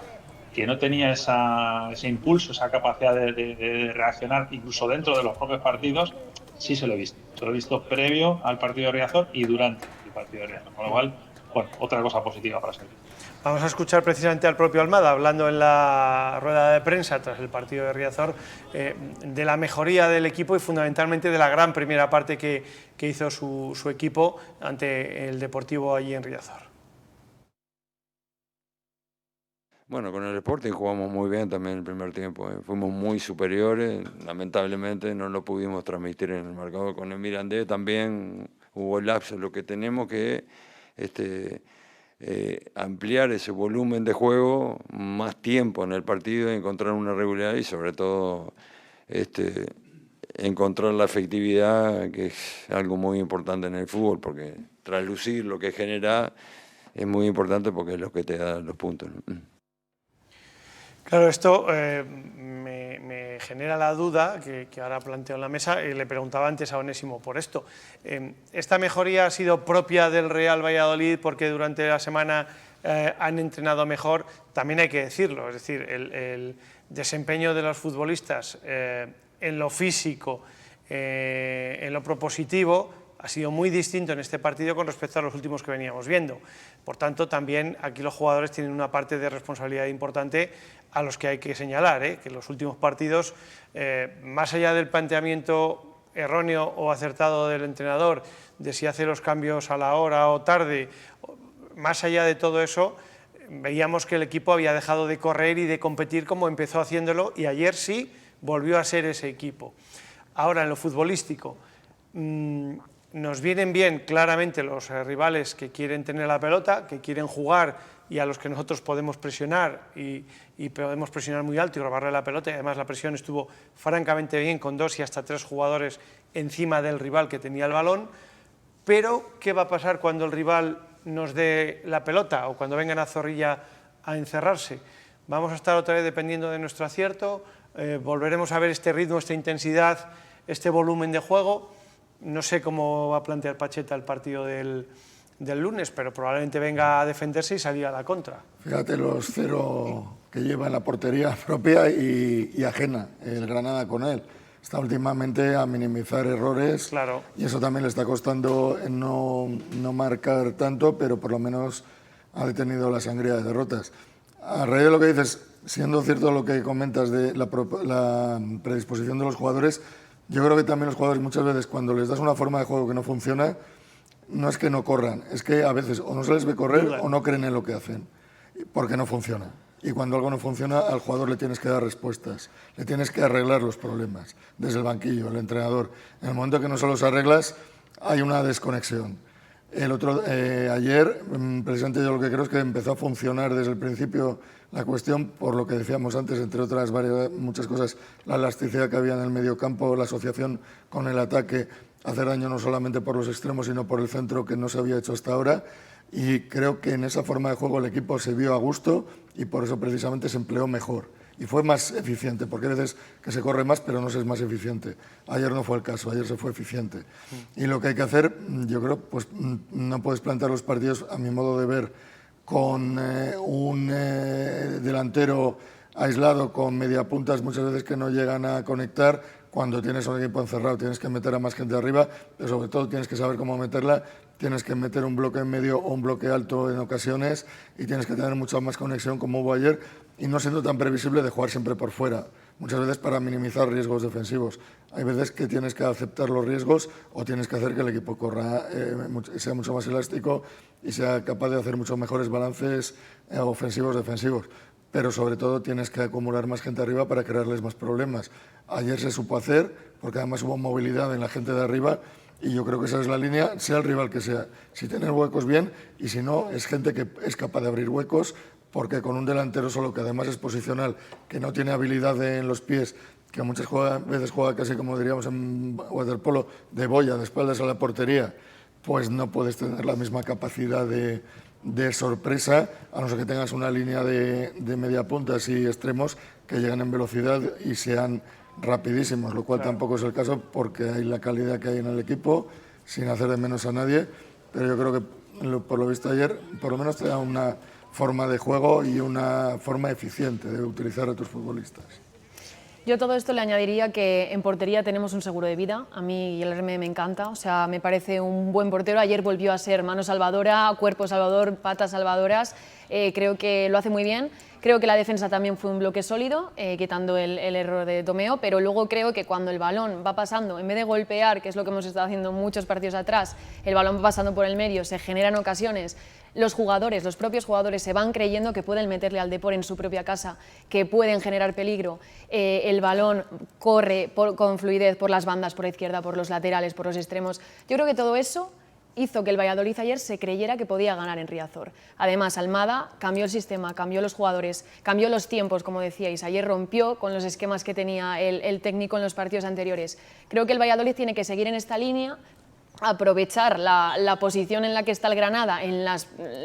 que no tenía ese impulso, esa capacidad de reaccionar incluso dentro de los propios partidos, sí se lo he visto. Se lo he visto previo al partido de Riazor y durante el partido de Riazor. Con lo cual, bueno, otra cosa positiva para seguir. Vamos a escuchar precisamente al propio Almada hablando en la rueda de prensa tras el partido de Riazor de la mejoría del equipo y fundamentalmente de la gran primera parte que hizo su equipo ante el Deportivo allí en Riazor. Bueno, con el Sporting jugamos muy bien también el primer tiempo. Fuimos muy superiores, lamentablemente no lo pudimos transmitir en el marcador. Con el Mirandés también hubo lapsos. Lo que tenemos que ampliar ese volumen de juego, más tiempo en el partido, encontrar una regularidad y sobre todo encontrar la efectividad, que es algo muy importante en el fútbol, porque traslucir lo que genera es muy importante porque es lo que te da los puntos, ¿no? Claro, esto me genera la duda que ahora planteo en la mesa y le preguntaba antes a Onésimo por esto. ¿Esta mejoría ha sido propia del Real Valladolid porque durante la semana han entrenado mejor? También hay que decirlo, es decir, el desempeño de los futbolistas en lo físico, en lo propositivo, ha sido muy distinto en este partido con respecto a los últimos que veníamos viendo. Por tanto, también aquí los jugadores tienen una parte de responsabilidad importante a los que hay que señalar, que en los últimos partidos, más allá del planteamiento erróneo o acertado del entrenador, de si hace los cambios a la hora o tarde, más allá de todo eso, veíamos que el equipo había dejado de correr y de competir como empezó haciéndolo, y ayer sí volvió a ser ese equipo. Ahora, en lo futbolístico, nos vienen bien claramente los rivales que quieren tener la pelota, que quieren jugar y a los que nosotros podemos presionar y podemos presionar muy alto y robarle la pelota, y además la presión estuvo francamente bien con 2 y hasta 3 jugadores encima del rival que tenía el balón. Pero, ¿qué va a pasar cuando el rival nos dé la pelota o cuando vengan a Zorrilla a encerrarse? Vamos a estar otra vez dependiendo de nuestro acierto, volveremos a ver este ritmo, esta intensidad, este volumen de juego. No sé cómo va a plantear Pacheta el partido del lunes, pero probablemente venga a defenderse y salir a la contra. Fíjate los 0 que lleva en la portería propia y ajena, el Granada con él. Está últimamente a minimizar errores, claro, y eso también le está costando no marcar tanto, pero por lo menos ha detenido la sangría de derrotas. A raíz de lo que dices, siendo cierto lo que comentas de la predisposición de los jugadores, yo creo que también los jugadores muchas veces cuando les das una forma de juego que no funciona, no es que no corran, es que a veces o no se les ve correr o no creen en lo que hacen, porque no funciona. Y cuando algo no funciona, al jugador le tienes que dar respuestas, le tienes que arreglar los problemas, desde el banquillo, el entrenador. En el momento que no se los arreglas, hay una desconexión. Ayer, precisamente yo lo que creo es que empezó a funcionar desde el principio la cuestión, por lo que decíamos antes, entre otras muchas cosas, la elasticidad que había en el mediocampo, la asociación con el ataque, hacer daño no solamente por los extremos, sino por el centro, que no se había hecho hasta ahora. Y creo que en esa forma de juego el equipo se vio a gusto y por eso precisamente se empleó mejor. Y fue más eficiente, porque hay veces que se corre más, pero no se es más eficiente. Ayer no fue el caso, ayer se fue eficiente. Y lo que hay que hacer, yo creo, pues no puedes plantear los partidos, a mi modo de ver, con un delantero aislado, con mediapuntas muchas veces que no llegan a conectar. Cuando tienes un equipo encerrado tienes que meter a más gente arriba, pero sobre todo tienes que saber cómo meterla, tienes que meter un bloque en medio o un bloque alto en ocasiones y tienes que tener mucha más conexión como hubo ayer y no siendo tan previsible de jugar siempre por fuera, muchas veces para minimizar riesgos defensivos. Hay veces que tienes que aceptar los riesgos o tienes que hacer que el equipo corra, sea mucho más elástico y sea capaz de hacer muchos mejores balances ofensivos-defensivos. Pero sobre todo tienes que acumular más gente arriba para crearles más problemas. Ayer se supo hacer, porque además hubo movilidad en la gente de arriba, y yo creo que esa es la línea, sea el rival que sea. Si tienes huecos, bien, y si no, es gente que es capaz de abrir huecos, porque con un delantero solo, que además es posicional, que no tiene habilidad en los pies, que muchas veces juega casi como diríamos en waterpolo, de boya, de espaldas a la portería, pues no puedes tener la misma capacidad de sorpresa, a no ser que tengas una línea de mediapuntas y extremos que lleguen en velocidad y sean rapidísimos, lo cual tampoco es el caso porque hay la calidad que hay en el equipo, sin hacer de menos a nadie, pero yo creo que por lo visto ayer, por lo menos te da una forma de juego y una forma eficiente de utilizar a tus futbolistas. Yo todo esto le añadiría que en portería tenemos un seguro de vida. A mí Guilherme me encanta, o sea, me parece un buen portero. Ayer volvió a ser mano salvadora, cuerpo salvador, patas salvadoras. Creo que lo hace muy bien. Creo que la defensa también fue un bloque sólido, quitando el error de Tomeo, pero luego creo que cuando el balón va pasando, en vez de golpear, que es lo que hemos estado haciendo muchos partidos atrás, el balón va pasando por el medio, se generan ocasiones. Los jugadores, los propios jugadores se van creyendo que pueden meterle al Depor en su propia casa, que pueden generar peligro. El balón corre con fluidez por las bandas, por la izquierda, por los laterales, por los extremos. Yo creo que todo eso hizo que el Valladolid ayer se creyera que podía ganar en Riazor. Además, Almada cambió el sistema, cambió los jugadores, cambió los tiempos, como decíais. Ayer rompió con los esquemas que tenía el técnico en los partidos anteriores. Creo que el Valladolid tiene que seguir en esta línea, aprovechar la posición en la que está el Granada en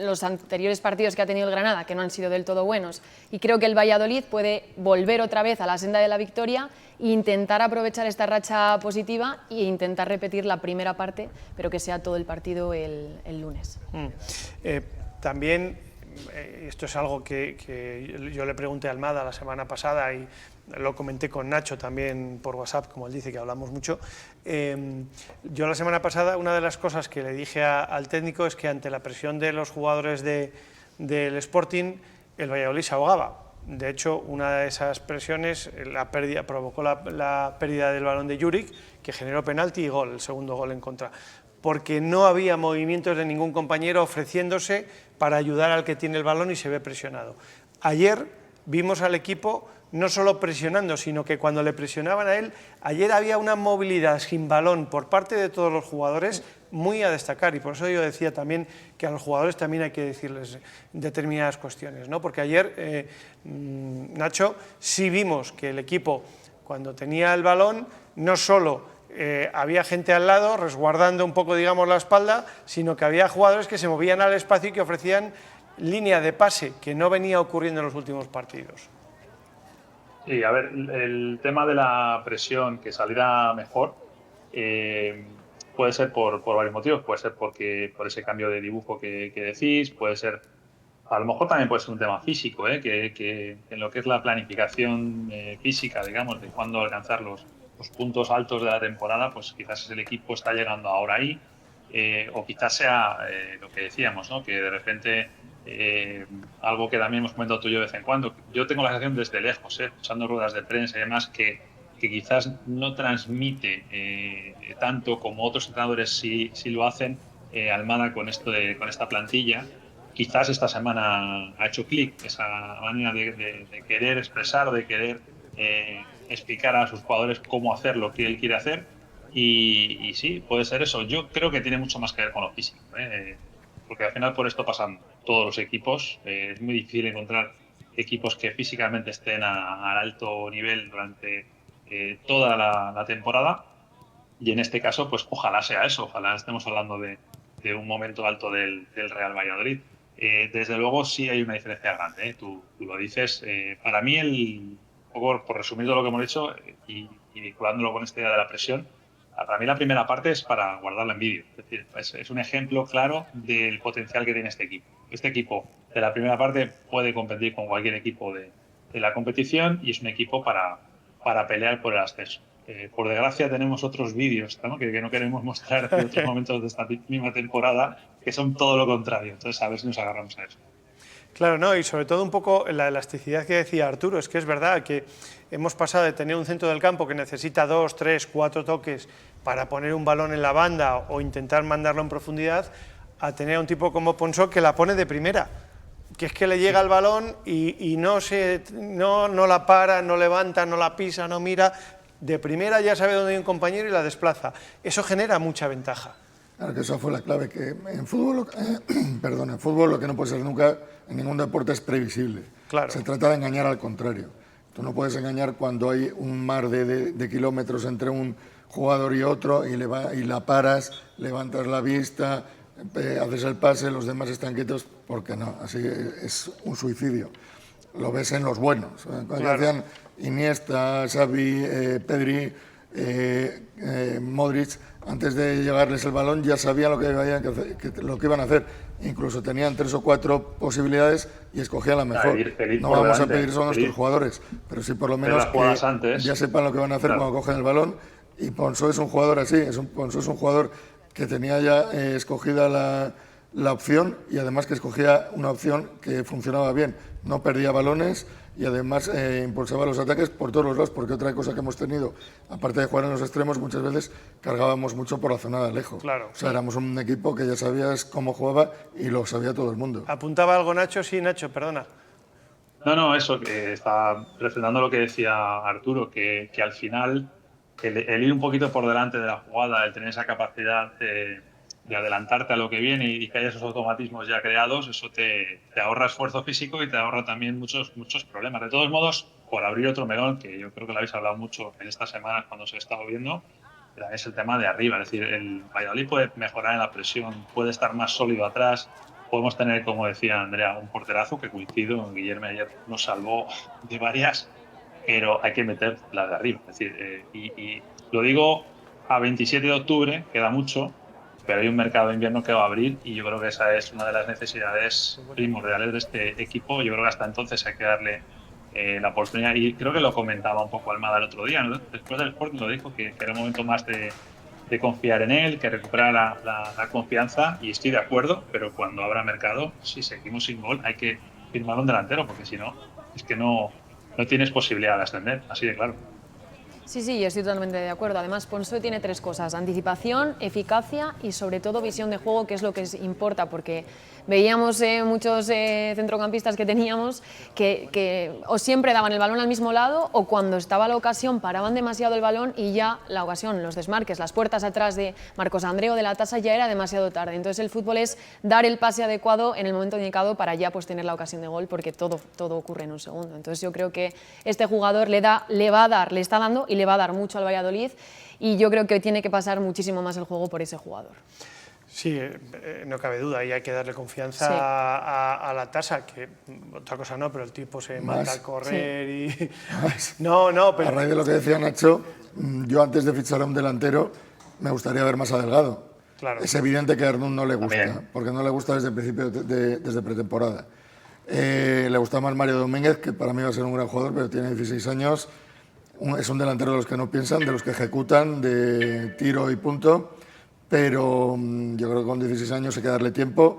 los anteriores partidos que ha tenido el Granada, que no han sido del todo buenos, y creo que el Valladolid puede volver otra vez a la senda de la victoria e intentar aprovechar esta racha positiva e intentar repetir la primera parte, pero que sea todo el partido el lunes. También, esto es algo que yo le pregunté a Almada la semana pasada y lo comenté con Nacho también por WhatsApp, como él dice que hablamos mucho. Yo la semana pasada, una de las cosas que le dije al técnico es que ante la presión de los jugadores del Sporting, el Valladolid se ahogaba. De hecho, una de esas presiones provocó la pérdida del balón de Juric, que generó penalti y gol, el segundo gol en contra, porque no había movimientos de ningún compañero ofreciéndose para ayudar al que tiene el balón y se ve presionado. Ayer vimos al equipo no solo presionando, sino que cuando le presionaban a él, ayer había una movilidad sin balón por parte de todos los jugadores muy a destacar, y por eso yo decía también que a los jugadores también hay que decirles determinadas cuestiones, ¿no? Porque ayer, Nacho, sí vimos que el equipo, cuando tenía el balón, no solo había gente al lado resguardando un poco, digamos, la espalda, sino que había jugadores que se movían al espacio y que ofrecían línea de pase, que no venía ocurriendo en los últimos partidos. Sí, a ver, el tema de la presión, que saliera mejor, puede ser por varios motivos. Puede ser por ese cambio de dibujo que decís, puede ser, a lo mejor también puede ser un tema físico, que en lo que es la planificación física, digamos, de cuándo alcanzar los puntos altos de la temporada, pues quizás el equipo está llegando ahora ahí, o quizás sea lo que decíamos, ¿no? Que de repente algo que también hemos comentado tú y yo de vez en cuando, yo tengo la sensación desde lejos, escuchando ruedas de prensa y demás, que quizás no transmite tanto como otros entrenadores sí lo hacen, Almada con esta plantilla. Quizás esta semana ha hecho clic esa manera de querer expresar, de querer explicar a sus jugadores cómo hacer lo que él quiere hacer, y sí, puede ser eso. Yo creo que tiene mucho más que ver con lo físico, porque al final por esto pasan todos los equipos. Es muy difícil encontrar equipos que físicamente estén al alto nivel durante toda la temporada, y en este caso pues ojalá sea eso, ojalá estemos hablando de un momento alto del Real Valladolid. Desde luego sí hay una diferencia grande, tú lo dices. Para mí, por resumir todo lo que hemos dicho y vinculándolo con esta idea de la presión, para mí la primera parte es para guardarla en vídeo. Es decir, es un ejemplo claro del potencial que tiene este equipo. Este equipo de la primera parte puede competir con cualquier equipo de la competición, y es un equipo para pelear por el ascenso. Por desgracia tenemos otros vídeos, ¿no? que no queremos mostrar de otros momentos de esta misma temporada, que son todo lo contrario. Entonces a ver si nos agarramos a eso. Claro, no, y sobre todo un poco la elasticidad que decía Arturo. Es que es verdad que hemos pasado de tener un centro del campo que necesita 2, 3, 4 toques para poner un balón en la banda o intentar mandarlo en profundidad, a tener a un tipo como Ponsó que la pone de primera, que es que le llega el balón y no la para, no levanta, no la pisa, no mira, de primera ya sabe dónde hay un compañero y la desplaza. Eso genera mucha ventaja. Claro que esa fue la clave, que en fútbol, en fútbol lo que no puede ser nunca en ningún deporte es previsible. Claro. Se trata de engañar al contrario. Tú no puedes engañar cuando hay un mar de kilómetros entre un jugador y otro y la paras, levantas la vista, haces el pase, los demás están quietos, porque no, así es un suicidio. Lo ves en los buenos. Cuando hacían Iniesta, Xavi, Pedri, Modric, antes de llevarles el balón ya sabían lo que iban a hacer. incluso tenían 3 o 4 posibilidades y escogían la mejor. No vamos a pedir eso a nuestros jugadores, pero sí por lo menos que ya sepan lo que van a hacer cuando cogen el balón. Y Ponsó es un jugador así, Ponsó es un jugador que tenía ya escogida la opción y además que escogía una opción que funcionaba bien, no perdía balones y además impulsaba los ataques por todos los lados, porque otra cosa que hemos tenido, aparte de jugar en los extremos, muchas veces cargábamos mucho por la zona de Alejo. Claro. O sea, éramos un equipo que ya sabías cómo jugaba y lo sabía todo el mundo. ¿Apuntaba algo Nacho? Sí, Nacho, perdona. No, eso, que está refrendando lo que decía Arturo, que al final el ir un poquito por delante de la jugada, el tener esa capacidad de adelantarte a lo que viene y que haya esos automatismos ya creados, eso te ahorra esfuerzo físico y te ahorra también muchos problemas. De todos modos, por abrir otro melón, que yo creo que lo habéis hablado mucho en estas semanas cuando se ha estado viendo, es el tema de arriba. Es decir, el Valladolid puede mejorar en la presión, puede estar más sólido atrás. Podemos tener, como decía Andrea, un porterazo que coincido. Guillermo ayer nos salvó de varias, pero hay que meter la de arriba. Es decir, y lo digo a 27 de octubre, queda mucho, pero hay un mercado de invierno que va a abrir y yo creo que esa es una de las necesidades primordiales de este equipo. Yo creo que hasta entonces hay que darle la oportunidad, y creo que lo comentaba un poco Almada el otro día, ¿no? Después del Sporting lo dijo, que era un momento más de confiar en él, que recuperar la confianza, y estoy de acuerdo, pero cuando abra mercado, si seguimos sin gol, hay que firmar un delantero, porque si no, es que no tienes posibilidad de ascender, así de claro. Sí, yo estoy totalmente de acuerdo. Además, Ponsó tiene 3 cosas: anticipación, eficacia y sobre todo visión de juego, que es lo que importa, porque veíamos muchos centrocampistas que teníamos que o siempre daban el balón al mismo lado, o cuando estaba la ocasión paraban demasiado el balón y ya la ocasión, los desmarques, las puertas atrás de Marcos André o de Latasa ya era demasiado tarde. Entonces el fútbol es dar el pase adecuado en el momento indicado para ya pues tener la ocasión de gol, porque todo ocurre en un segundo. Entonces yo creo que este jugador le está dando y le va a dar mucho al Valladolid, y yo creo que tiene que pasar muchísimo más el juego por ese jugador. Sí, no cabe duda, y hay que darle confianza a Latasa, que otra cosa no, pero el tipo se mata al correr y... No, pero... A raíz de lo que decía Nacho, yo antes de fichar a un delantero me gustaría ver más a Delgado. Claro. Es evidente que a Ernún no le gusta, porque no le gusta desde el principio, desde pretemporada. Le gusta más Mario Domínguez, que para mí va a ser un gran jugador, pero tiene 16 años. Es un delantero de los que no piensan, de los que ejecutan, de tiro y punto. Pero yo creo que con 16 años hay que darle tiempo.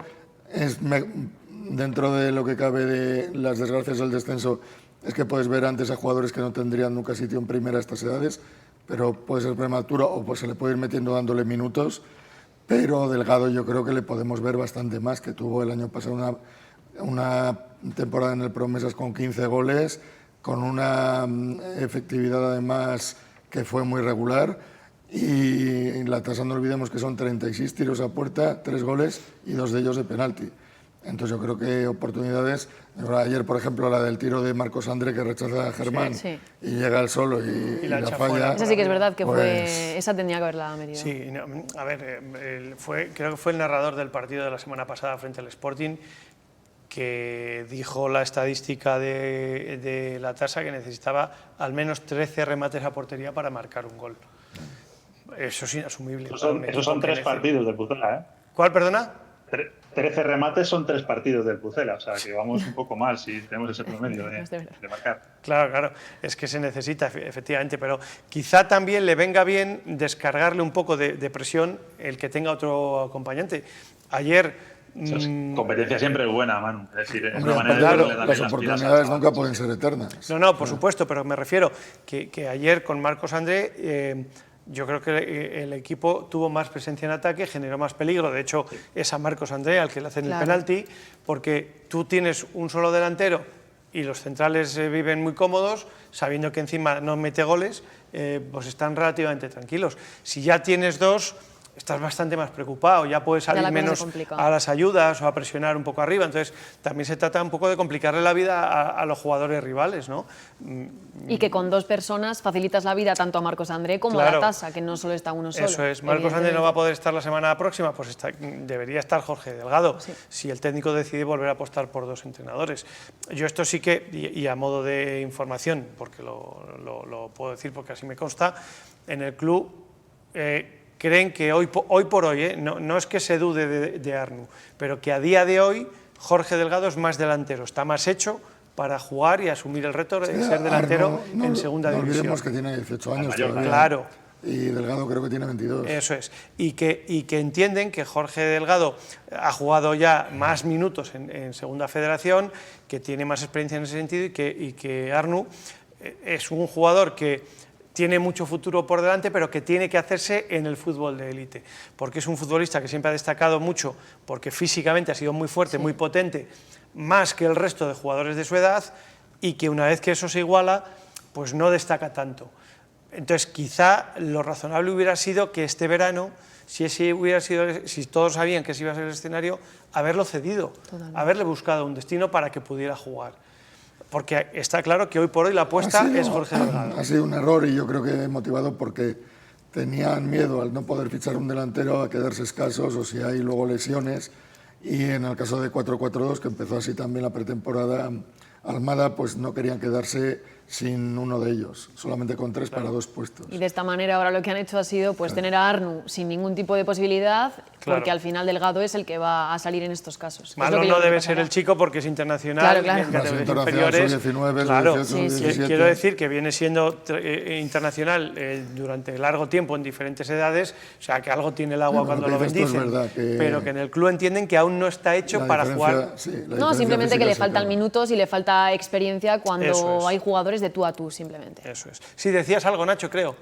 Dentro de lo que cabe de las desgracias del descenso, es que puedes ver antes a jugadores que no tendrían nunca sitio en primera a estas edades, pero puede ser prematuro o pues se le puede ir metiendo dándole minutos. Pero Delgado yo creo que le podemos ver bastante más, que tuvo el año pasado una temporada en el Promesas con 15 goles, con una efectividad además que fue muy regular. Y Latasa, no olvidemos que son 36 tiros a puerta, 3 goles y 2 de ellos de penalti. Entonces yo creo que oportunidades, ayer por ejemplo la del tiro de Marcos André, que rechaza a Germán y llega al solo y la falla. Esa sí que es verdad que esa tendría que haberla metido. Sí, a ver, creo que fue el narrador del partido de la semana pasada frente al Sporting que dijo la estadística de Latasa, que necesitaba al menos 13 remates a portería para marcar un gol. Eso es inasumible. Esos son 3 partidos del Pucela, ¿eh? ¿Cuál, perdona? 13 remates son 3 partidos del Pucela, o sea que vamos un poco mal si tenemos ese promedio de marcar. Claro, es que se necesita, efectivamente, pero quizá también le venga bien descargarle un poco de presión el que tenga otro acompañante. Ayer... competencia siempre es buena, Manu. Es decir, las oportunidades nunca pueden ser eternas. No, por supuesto, pero me refiero que ayer con Marcos André... yo creo que el equipo tuvo más presencia en ataque, generó más peligro. De hecho, es a Marcos André al que le hacen el penalti, porque tú tienes un solo delantero y los centrales viven muy cómodos, sabiendo que encima no mete goles, pues están relativamente tranquilos. Si ya tienes 2, estás bastante más preocupado, ya puedes salir menos a las ayudas o a presionar un poco arriba. Entonces, también se trata un poco de complicarle la vida a los jugadores rivales, ¿no? Y que con 2 personas facilitas la vida tanto a Marcos André como a Latasa, que no solo está uno solo. Eso es. Marcos André no va a poder estar la semana próxima, pues debería estar Jorge Delgado, si el técnico decide volver a apostar por 2 entrenadores. Yo esto sí que, y a modo de información, porque lo puedo decir porque así me consta, en el club... creen que hoy por hoy, no es que se dude de Arnu, pero que a día de hoy Jorge Delgado es más delantero, está más hecho para jugar y asumir el reto de ser delantero en segunda división. No olvidemos que tiene 18 años todavía. Claro. Y Delgado creo que tiene 22. Eso es. Y que entienden que Jorge Delgado ha jugado ya más minutos en Segunda Federación, que tiene más experiencia en ese sentido y que Arnu es un jugador que tiene mucho futuro por delante, pero que tiene que hacerse en el fútbol de élite, porque es un futbolista que siempre ha destacado mucho, porque físicamente ha sido muy fuerte, muy potente, más que el resto de jugadores de su edad, y que una vez que eso se iguala, pues no destaca tanto. Entonces, quizá lo razonable hubiera sido que este verano, si todos sabían que ese iba a ser el escenario, haberlo cedido, haberle buscado un destino para que pudiera jugar. Porque está claro que hoy por hoy la apuesta es Jorge Delgado. Ha sido un error y yo creo que motivado porque tenían miedo al no poder fichar un delantero a quedarse escasos o si hay luego lesiones. Y en el caso de 4-4-2, que empezó así también la pretemporada, Almada, pues no querían quedarse sin uno de ellos, solamente con 3 para 2 puestos. Y de esta manera ahora lo que han hecho ha sido pues tener a Arnu sin ningún tipo de posibilidad, porque al final Delgado es el que va a salir en estos casos. Malo no debe ser el chico porque es internacional, claro. En categorías inferiores. 19, claro, 18, 17. Quiero decir que viene siendo internacional durante largo tiempo en diferentes edades, o sea que algo tiene el agua cuando lo bendicen, pero que en el club entienden que aún no está hecho para jugar. No, simplemente que le faltan minutos y le falta experiencia cuando hay jugadores de tú a tú, simplemente. Eso es. Sí, decías algo, Nacho, creo.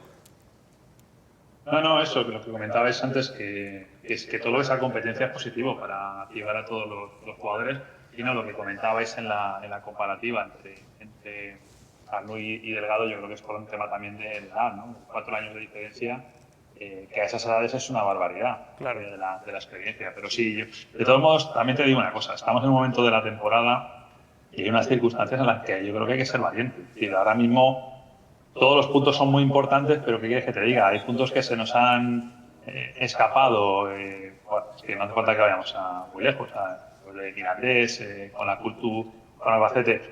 No, eso, lo que comentabais antes, que todo esa competencia es positivo para activar a todos los jugadores, y no lo que comentabais en la comparativa entre Arnu y Delgado, yo creo que es por un tema también de edad, ¿no? 4 años de diferencia, que a esas edades es una barbaridad, claro, de la experiencia. Pero sí, de todos modos, también te digo una cosa, estamos en un momento de la temporada y hay unas circunstancias en las que yo creo que hay que ser valiente. Es decir, ahora mismo todos los puntos son muy importantes, pero ¿qué quieres que te diga? Hay puntos que se nos han escapado. Bueno, es que no hace falta que vayamos muy lejos. Los de Mirandés, con la Cultu, con Albacete.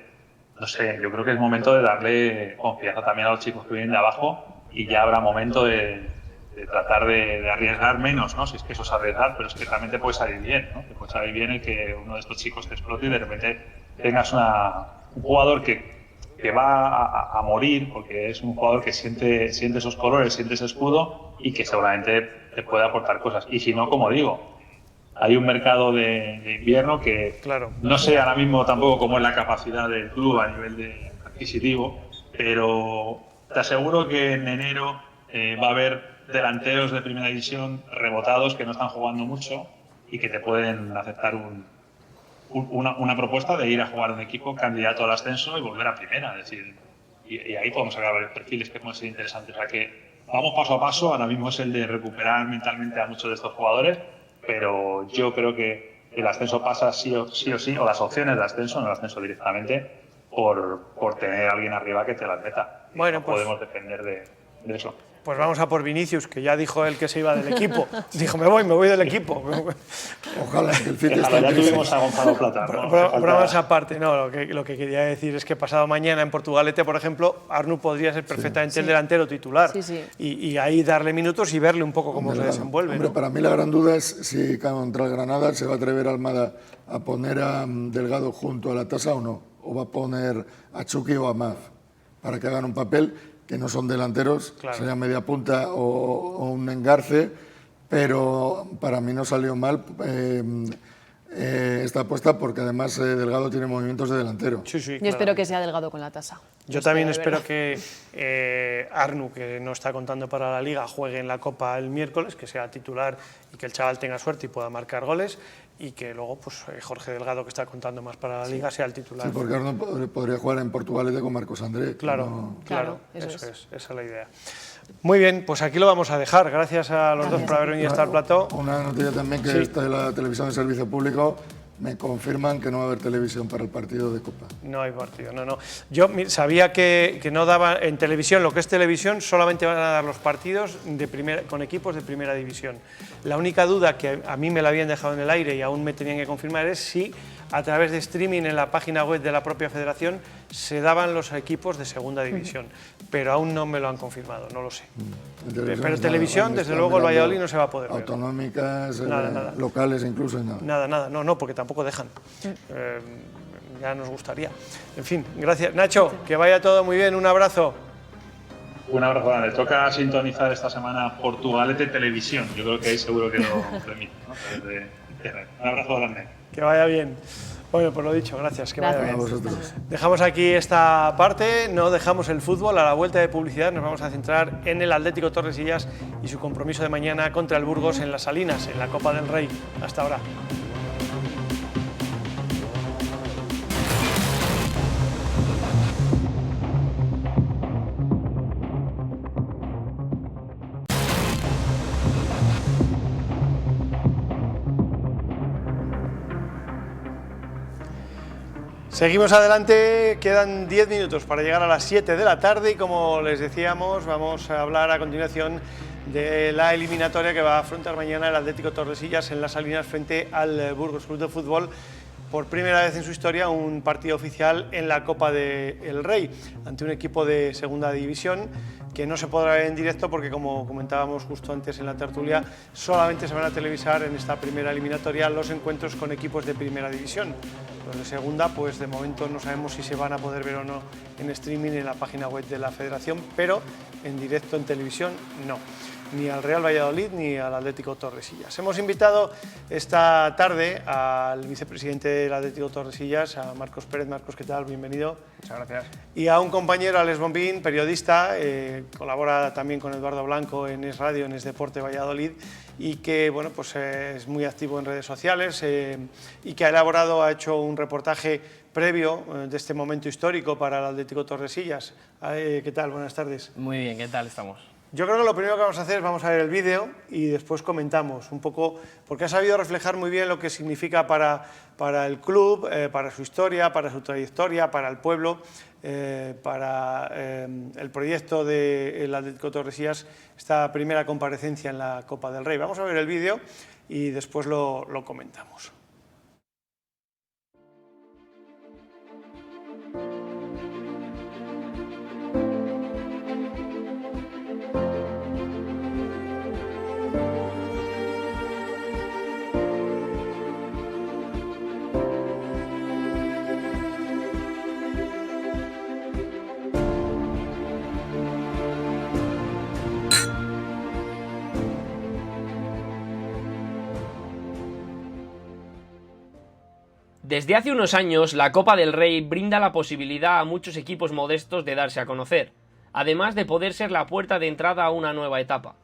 No sé, yo creo que es momento de darle confianza también a los chicos que vienen de abajo y ya habrá momento de tratar de arriesgar menos, ¿no? Si es que eso es arriesgar, pero es que también te puede salir bien, ¿no? Te puede salir bien el que uno de estos chicos te explote y de repente tengas un jugador que va a morir, porque es un jugador que siente esos colores, siente ese escudo y que seguramente te puede aportar cosas. Y si no, como digo, hay un mercado de invierno que no sé ahora mismo tampoco cómo es la capacidad del club a nivel de adquisitivo, pero te aseguro que en enero va a haber delanteros de primera división rebotados que no están jugando mucho y que te pueden aceptar una propuesta de ir a jugar un equipo candidato al ascenso y volver a primera. Es decir, y ahí podemos sacar varios perfiles que pueden ser interesantes. O sea que vamos paso a paso. Ahora mismo es el de recuperar mentalmente a muchos de estos jugadores, pero yo creo que el ascenso pasa sí o sí, o las opciones de ascenso, no el ascenso directamente, por tener a alguien arriba que te las meta. Bueno, no podemos depender de eso. Pues vamos a por Vinicius, que ya dijo él que se iba del equipo. Dijo, me voy del equipo. Ojalá que el City esté. Ya tuvimos a Gonzalo Plata. Bromas aparte, no, lo que quería decir es que pasado mañana en Portugalete, por ejemplo, Arnu podría ser perfectamente el delantero titular. Y ahí darle minutos y verle un poco cómo se desenvuelve. Hombre, para mí la gran duda es si contra el Granada se va a atrever Almada a poner a Delgado junto a la tasa o no. O va a poner a Chucky o a Maf para que hagan un papel que no son delanteros, sería media punta o un engarce, pero para mí no salió mal esta apuesta porque además Delgado tiene movimientos de delantero. Yo espero que sea Delgado con la tasa. Yo también espero que Arnu, que no está contando para la Liga, juegue en la Copa el miércoles, que sea titular y que el chaval tenga suerte y pueda marcar goles, y que luego pues Jorge Delgado, que está contando más para la Liga, sea el titular. Sí, porque Arnu podría jugar en Portugalete con Marcos André. Claro, eso es, esa es la idea. Muy bien, pues aquí lo vamos a dejar. Gracias a los dos por haber venido hasta el plató. Una noticia también que está en la televisión de servicio público. Me confirman que no va a haber televisión para el partido de Copa. No hay partido, no. Yo sabía que no daba en televisión, lo que es televisión, solamente van a dar los partidos con equipos de primera división. La única duda que a mí me la habían dejado en el aire y aún me tenían que confirmar es si a través de streaming en la página web de la propia federación se daban los equipos de segunda división, pero aún no me lo han confirmado, no lo sé. Pero en televisión, desde luego, el Valladolid no se va a poder ver. Autonómicas, Nada. locales incluso, nada. Nada, no, porque tampoco dejan. Ya nos gustaría. En fin, gracias. Nacho, que vaya todo muy bien, un abrazo. Un abrazo grande. Toca sintonizar esta semana Portugalete Televisión. Yo creo que ahí seguro que lo remite, ¿no? Un abrazo grande. Que vaya bien. Bueno, pues lo dicho, gracias, que vaya bien. A vosotros. Dejamos aquí esta parte, no dejamos el fútbol. A la vuelta de publicidad nos vamos a centrar en el Atlético Tordesillas y su compromiso de mañana contra el Burgos en Las Salinas, en la Copa del Rey. Hasta ahora. Seguimos adelante, quedan 10 minutos para llegar a las 7 de la tarde y como les decíamos, vamos a hablar a continuación de la eliminatoria que va a afrontar mañana el Atlético Tordesillas en Las Salinas frente al Burgos Club de Fútbol. Por primera vez en su historia, un partido oficial en la Copa del Rey, ante un equipo de segunda división que no se podrá ver en directo porque, como comentábamos justo antes en la tertulia, solamente se van a televisar en esta primera eliminatoria los encuentros con equipos de primera división. Los de segunda, pues de momento no sabemos si se van a poder ver o no en streaming en la página web de la Federación, pero en directo en televisión no. Ni al Real Valladolid ni al Atlético Tordesillas. Hemos invitado esta tarde al vicepresidente del Atlético Tordesillas, a Marcos Pérez. Marcos, ¿qué tal? Bienvenido. Muchas gracias. Y a un compañero, Alex Bombín, periodista, colabora también con Eduardo Blanco en Es Radio, en Es Deporte Valladolid, y que bueno, pues, es muy activo en redes sociales y que ha hecho un reportaje previo de este momento histórico para el Atlético Tordesillas. ¿Qué tal? Buenas tardes. Muy bien, ¿qué tal estamos? Yo creo que lo primero que vamos a hacer es vamos a ver el vídeo y después comentamos un poco, porque ha sabido reflejar muy bien lo que significa para el club, para su historia, para su trayectoria, para el pueblo, para el proyecto del Atlético Tordesillas, esta primera comparecencia en la Copa del Rey. Vamos a ver el vídeo y después lo comentamos. Desde hace unos años, la Copa del Rey brinda la posibilidad a muchos equipos modestos de darse a conocer, además de poder ser la puerta de entrada a una nueva etapa.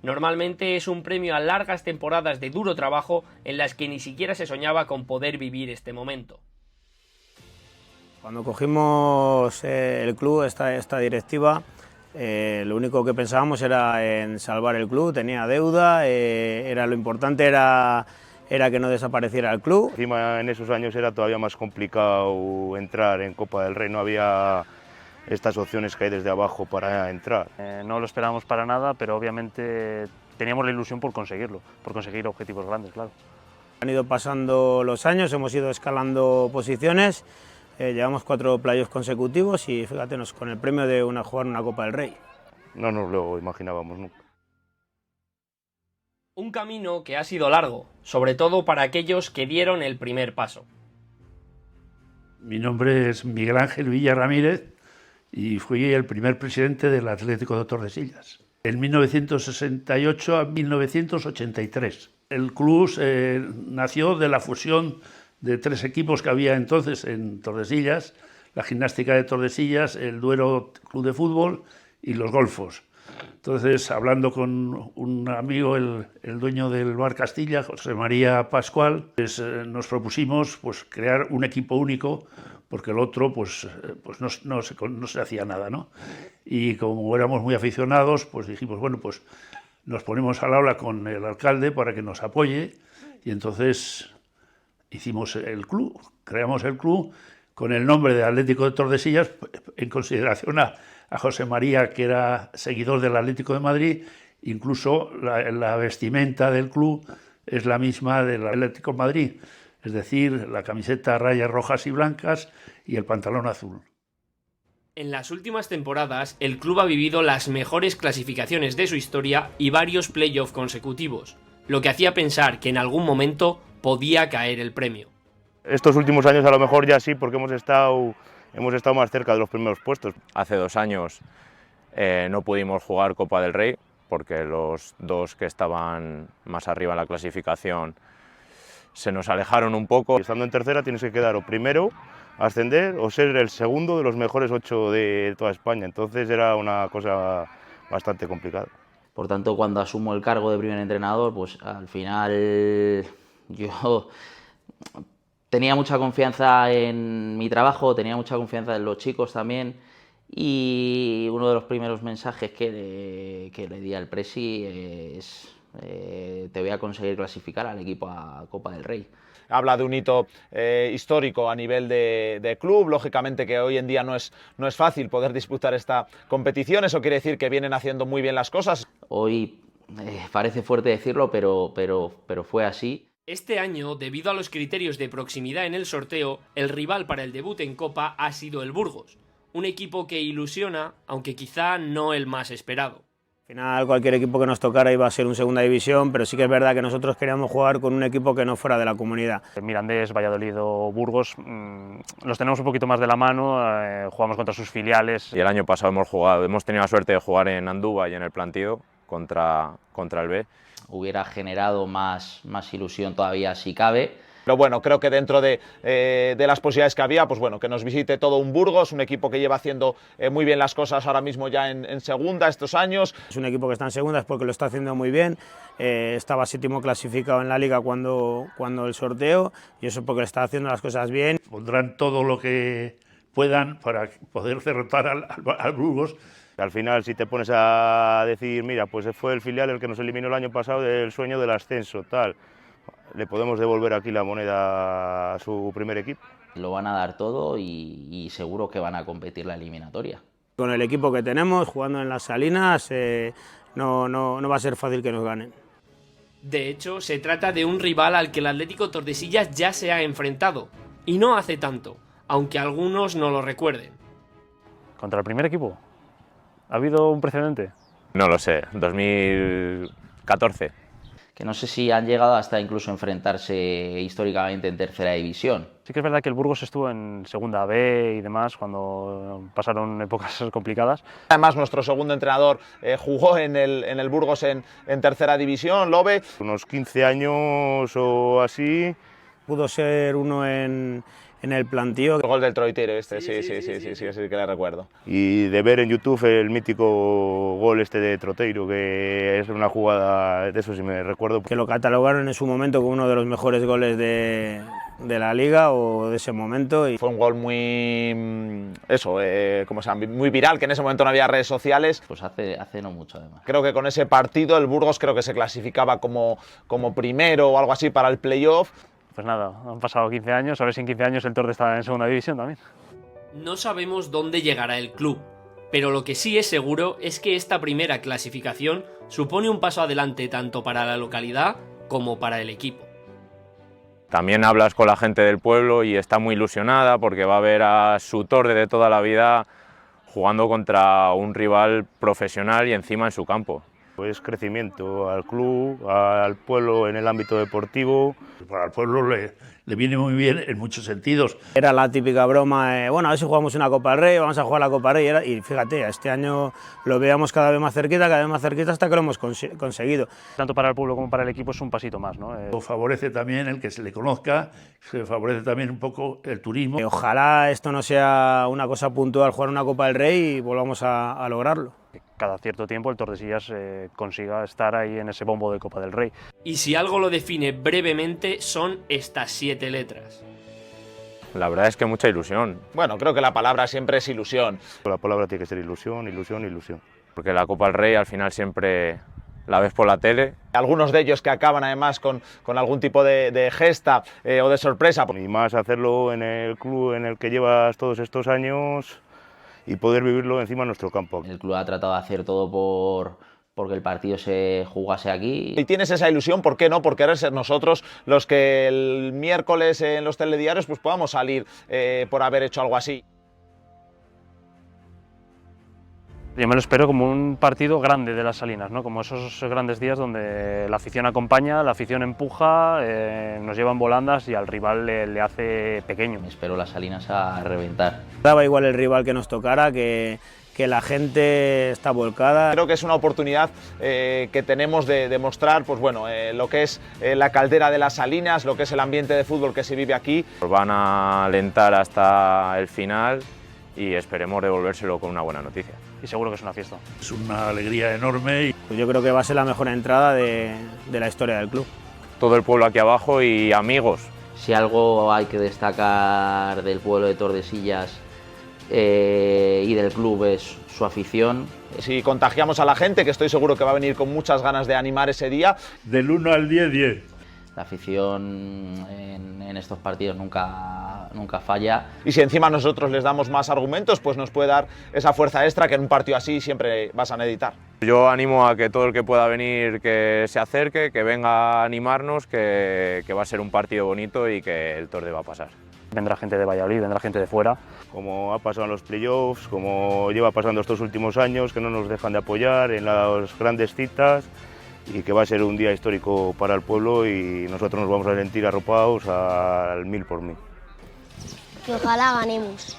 Normalmente es un premio a largas temporadas de duro trabajo en las que ni siquiera se soñaba con poder vivir este momento. Cuando cogimos el club, esta directiva, lo único que pensábamos era en salvar el club, tenía deuda, lo importante era que no desapareciera el club. Encima en esos años era todavía más complicado entrar en Copa del Rey, no había estas opciones que hay desde abajo para entrar. No lo esperábamos para nada, pero obviamente teníamos la ilusión por conseguirlo, por conseguir objetivos grandes, claro. Han ido pasando los años, hemos ido escalando posiciones, llevamos 4 playoffs consecutivos y fíjate, con el premio de jugar una Copa del Rey. No nos lo imaginábamos nunca. Un camino que ha sido largo, sobre todo para aquellos que dieron el primer paso. Mi nombre es Miguel Ángel Villa Ramírez y fui el primer presidente del Atlético de Tordesillas. En 1968 a 1983. El club nació de la fusión de 3 equipos que había entonces en Tordesillas, la Gimnástica de Tordesillas, el Duero Club de Fútbol y los Golfos. Entonces, hablando con un amigo, el dueño del Bar Castilla, José María Pascual, pues, nos propusimos pues, crear un equipo único, porque el otro pues no se hacía nada, ¿no? Y como éramos muy aficionados, pues dijimos, bueno, pues nos ponemos al habla con el alcalde para que nos apoye, y entonces hicimos el club, creamos el club con el nombre de Atlético de Tordesillas, en consideración a José María, que era seguidor del Atlético de Madrid. Incluso la vestimenta del club es la misma del Atlético de Madrid, es decir, la camiseta a rayas rojas y blancas y el pantalón azul. En las últimas temporadas, el club ha vivido las mejores clasificaciones de su historia y varios playoffs consecutivos, lo que hacía pensar que en algún momento podía caer el premio. Estos últimos años a lo mejor ya sí, porque hemos estado más cerca de los primeros puestos. Hace 2 años no pudimos jugar Copa del Rey, porque los 2 que estaban más arriba en la clasificación se nos alejaron un poco. Estando en tercera tienes que quedar o primero, ascender, o ser el segundo de los mejores 8 de toda España. Entonces era una cosa bastante complicada. Por tanto, cuando asumo el cargo de primer entrenador, pues al final yo tenía mucha confianza en mi trabajo, tenía mucha confianza en los chicos también, y uno de los primeros mensajes que le di al Presi es te voy a conseguir clasificar al equipo a Copa del Rey. Habla de un hito histórico a nivel de club, lógicamente que hoy en día no es fácil poder disputar esta competición, eso quiere decir que vienen haciendo muy bien las cosas. Hoy parece fuerte decirlo, pero fue así. Este año, debido a los criterios de proximidad en el sorteo, el rival para el debut en Copa ha sido el Burgos, un equipo que ilusiona, aunque quizá no el más esperado. Al final cualquier equipo que nos tocara iba a ser un segunda división, pero sí que es verdad que nosotros queríamos jugar con un equipo que no fuera de la comunidad. Mirandés, Valladolid o Burgos los tenemos un poquito más de la mano, jugamos contra sus filiales. Y el año pasado hemos tenido la suerte de jugar en Andúba y en el Plantío contra el B. Hubiera generado más ilusión todavía si cabe. Pero bueno, creo que dentro de las posibilidades que había, pues bueno, que nos visite todo un Burgos, un equipo que lleva haciendo muy bien las cosas ahora mismo ya en segunda estos años. Es un equipo que está en segunda, es porque lo está haciendo muy bien, estaba 7º clasificado en la Liga cuando el sorteo, y eso porque le está haciendo las cosas bien. Pondrán todo lo que puedan para poder derrotar al Burgos. Al final, si te pones a decir, mira, pues fue el filial el que nos eliminó el año pasado del sueño del ascenso, tal, le podemos devolver aquí la moneda a su primer equipo. Lo van a dar todo y seguro que van a competir la eliminatoria. Con el equipo que tenemos, jugando en las Salinas, no va a ser fácil que nos ganen. De hecho, se trata de un rival al que el Atlético Tordesillas ya se ha enfrentado, y no hace tanto, aunque algunos no lo recuerden. ¿Contra el primer equipo? ¿Ha habido un precedente? No lo sé, 2014. Que no sé si han llegado hasta incluso enfrentarse históricamente en tercera división. Sí que es verdad que el Burgos estuvo en segunda B y demás cuando pasaron épocas complicadas. Además, nuestro segundo entrenador jugó en el Burgos en tercera división, Lobe. Unos 15 años o así. Pudo ser uno en el Plantío. El gol del Troitero sí, que le recuerdo. Y de ver en YouTube el mítico gol de Troteiro, que es una jugada, de eso sí me recuerdo. Que lo catalogaron en su momento como uno de los mejores goles de la Liga o de ese momento. Fue un gol muy, muy viral, que en ese momento no había redes sociales. Pues hace no mucho además. Creo que con ese partido el Burgos creo que se clasificaba como primero o algo así para el playoff. Pues nada, han pasado 15 años, a ver si en 15 años el Torde está en segunda división también. No sabemos dónde llegará el club, pero lo que sí es seguro es que esta primera clasificación supone un paso adelante tanto para la localidad como para el equipo. También hablas con la gente del pueblo y está muy ilusionada porque va a ver a su Torde de toda la vida jugando contra un rival profesional y encima en su campo. Pues crecimiento al club, al pueblo en el ámbito deportivo. Para el pueblo le viene muy bien en muchos sentidos. Era la típica broma, bueno, a ver si jugamos una Copa del Rey, vamos a jugar la Copa del Rey, y fíjate, este año lo veamos cada vez más cerquita hasta que lo hemos conseguido. Tanto para el pueblo como para el equipo es un pasito más, ¿no? Favorece también el que se le conozca, se favorece también un poco el turismo. Ojalá esto no sea una cosa puntual, jugar una Copa del Rey y volvamos a lograrlo. Cada cierto tiempo el Tordesillas consiga estar ahí en ese bombo de Copa del Rey. Y si algo lo define brevemente son estas 7 letras. La verdad es que mucha ilusión. Bueno, creo que la palabra siempre es ilusión. La palabra tiene que ser ilusión, ilusión, ilusión. Porque la Copa del Rey al final siempre la ves por la tele. Algunos de ellos que acaban además con algún tipo de gesta o de sorpresa. Y más hacerlo en el club en el que llevas todos estos años y poder vivirlo encima de nuestro campo. El club ha tratado de hacer todo porque el partido se jugase aquí. Y tienes esa ilusión, ¿por qué no? Por querer ser nosotros los que el miércoles en los telediarios pues podamos salir por haber hecho algo así. Yo me lo espero como un partido grande de las Salinas, ¿no? Como esos grandes días donde la afición acompaña, la afición empuja, nos llevan volandas y al rival le hace pequeño. Espero las Salinas a reventar. Daba igual el rival que nos tocara, que la gente está volcada. Creo que es una oportunidad que tenemos de demostrar pues bueno, lo que es la caldera de las Salinas, lo que es el ambiente de fútbol que se vive aquí. Nos van a alentar hasta el final y esperemos devolvérselo con una buena noticia. Y seguro que es una fiesta. Es una alegría enorme. Pues yo creo que va a ser la mejor entrada de la historia del club. Todo el pueblo aquí abajo y amigos. Si algo hay que destacar del pueblo de Tordesillas y del club es su afición. Si contagiamos a la gente, que estoy seguro que va a venir con muchas ganas de animar ese día. Del 1 al 10, 10. La afición en estos partidos nunca falla. Y si encima nosotros les damos más argumentos, pues nos puede dar esa fuerza extra que en un partido así siempre vas a necesitar. Yo animo a que todo el que pueda venir que se acerque, que venga a animarnos, que va a ser un partido bonito y que el Torde va a pasar. Vendrá gente de Valladolid, vendrá gente de fuera. Como ha pasado en los playoffs, como lleva pasando estos últimos años, que no nos dejan de apoyar en las grandes citas, y que va a ser un día histórico para el pueblo y nosotros nos vamos a sentir arropados al 1000 por 1000. Que ojalá ganemos.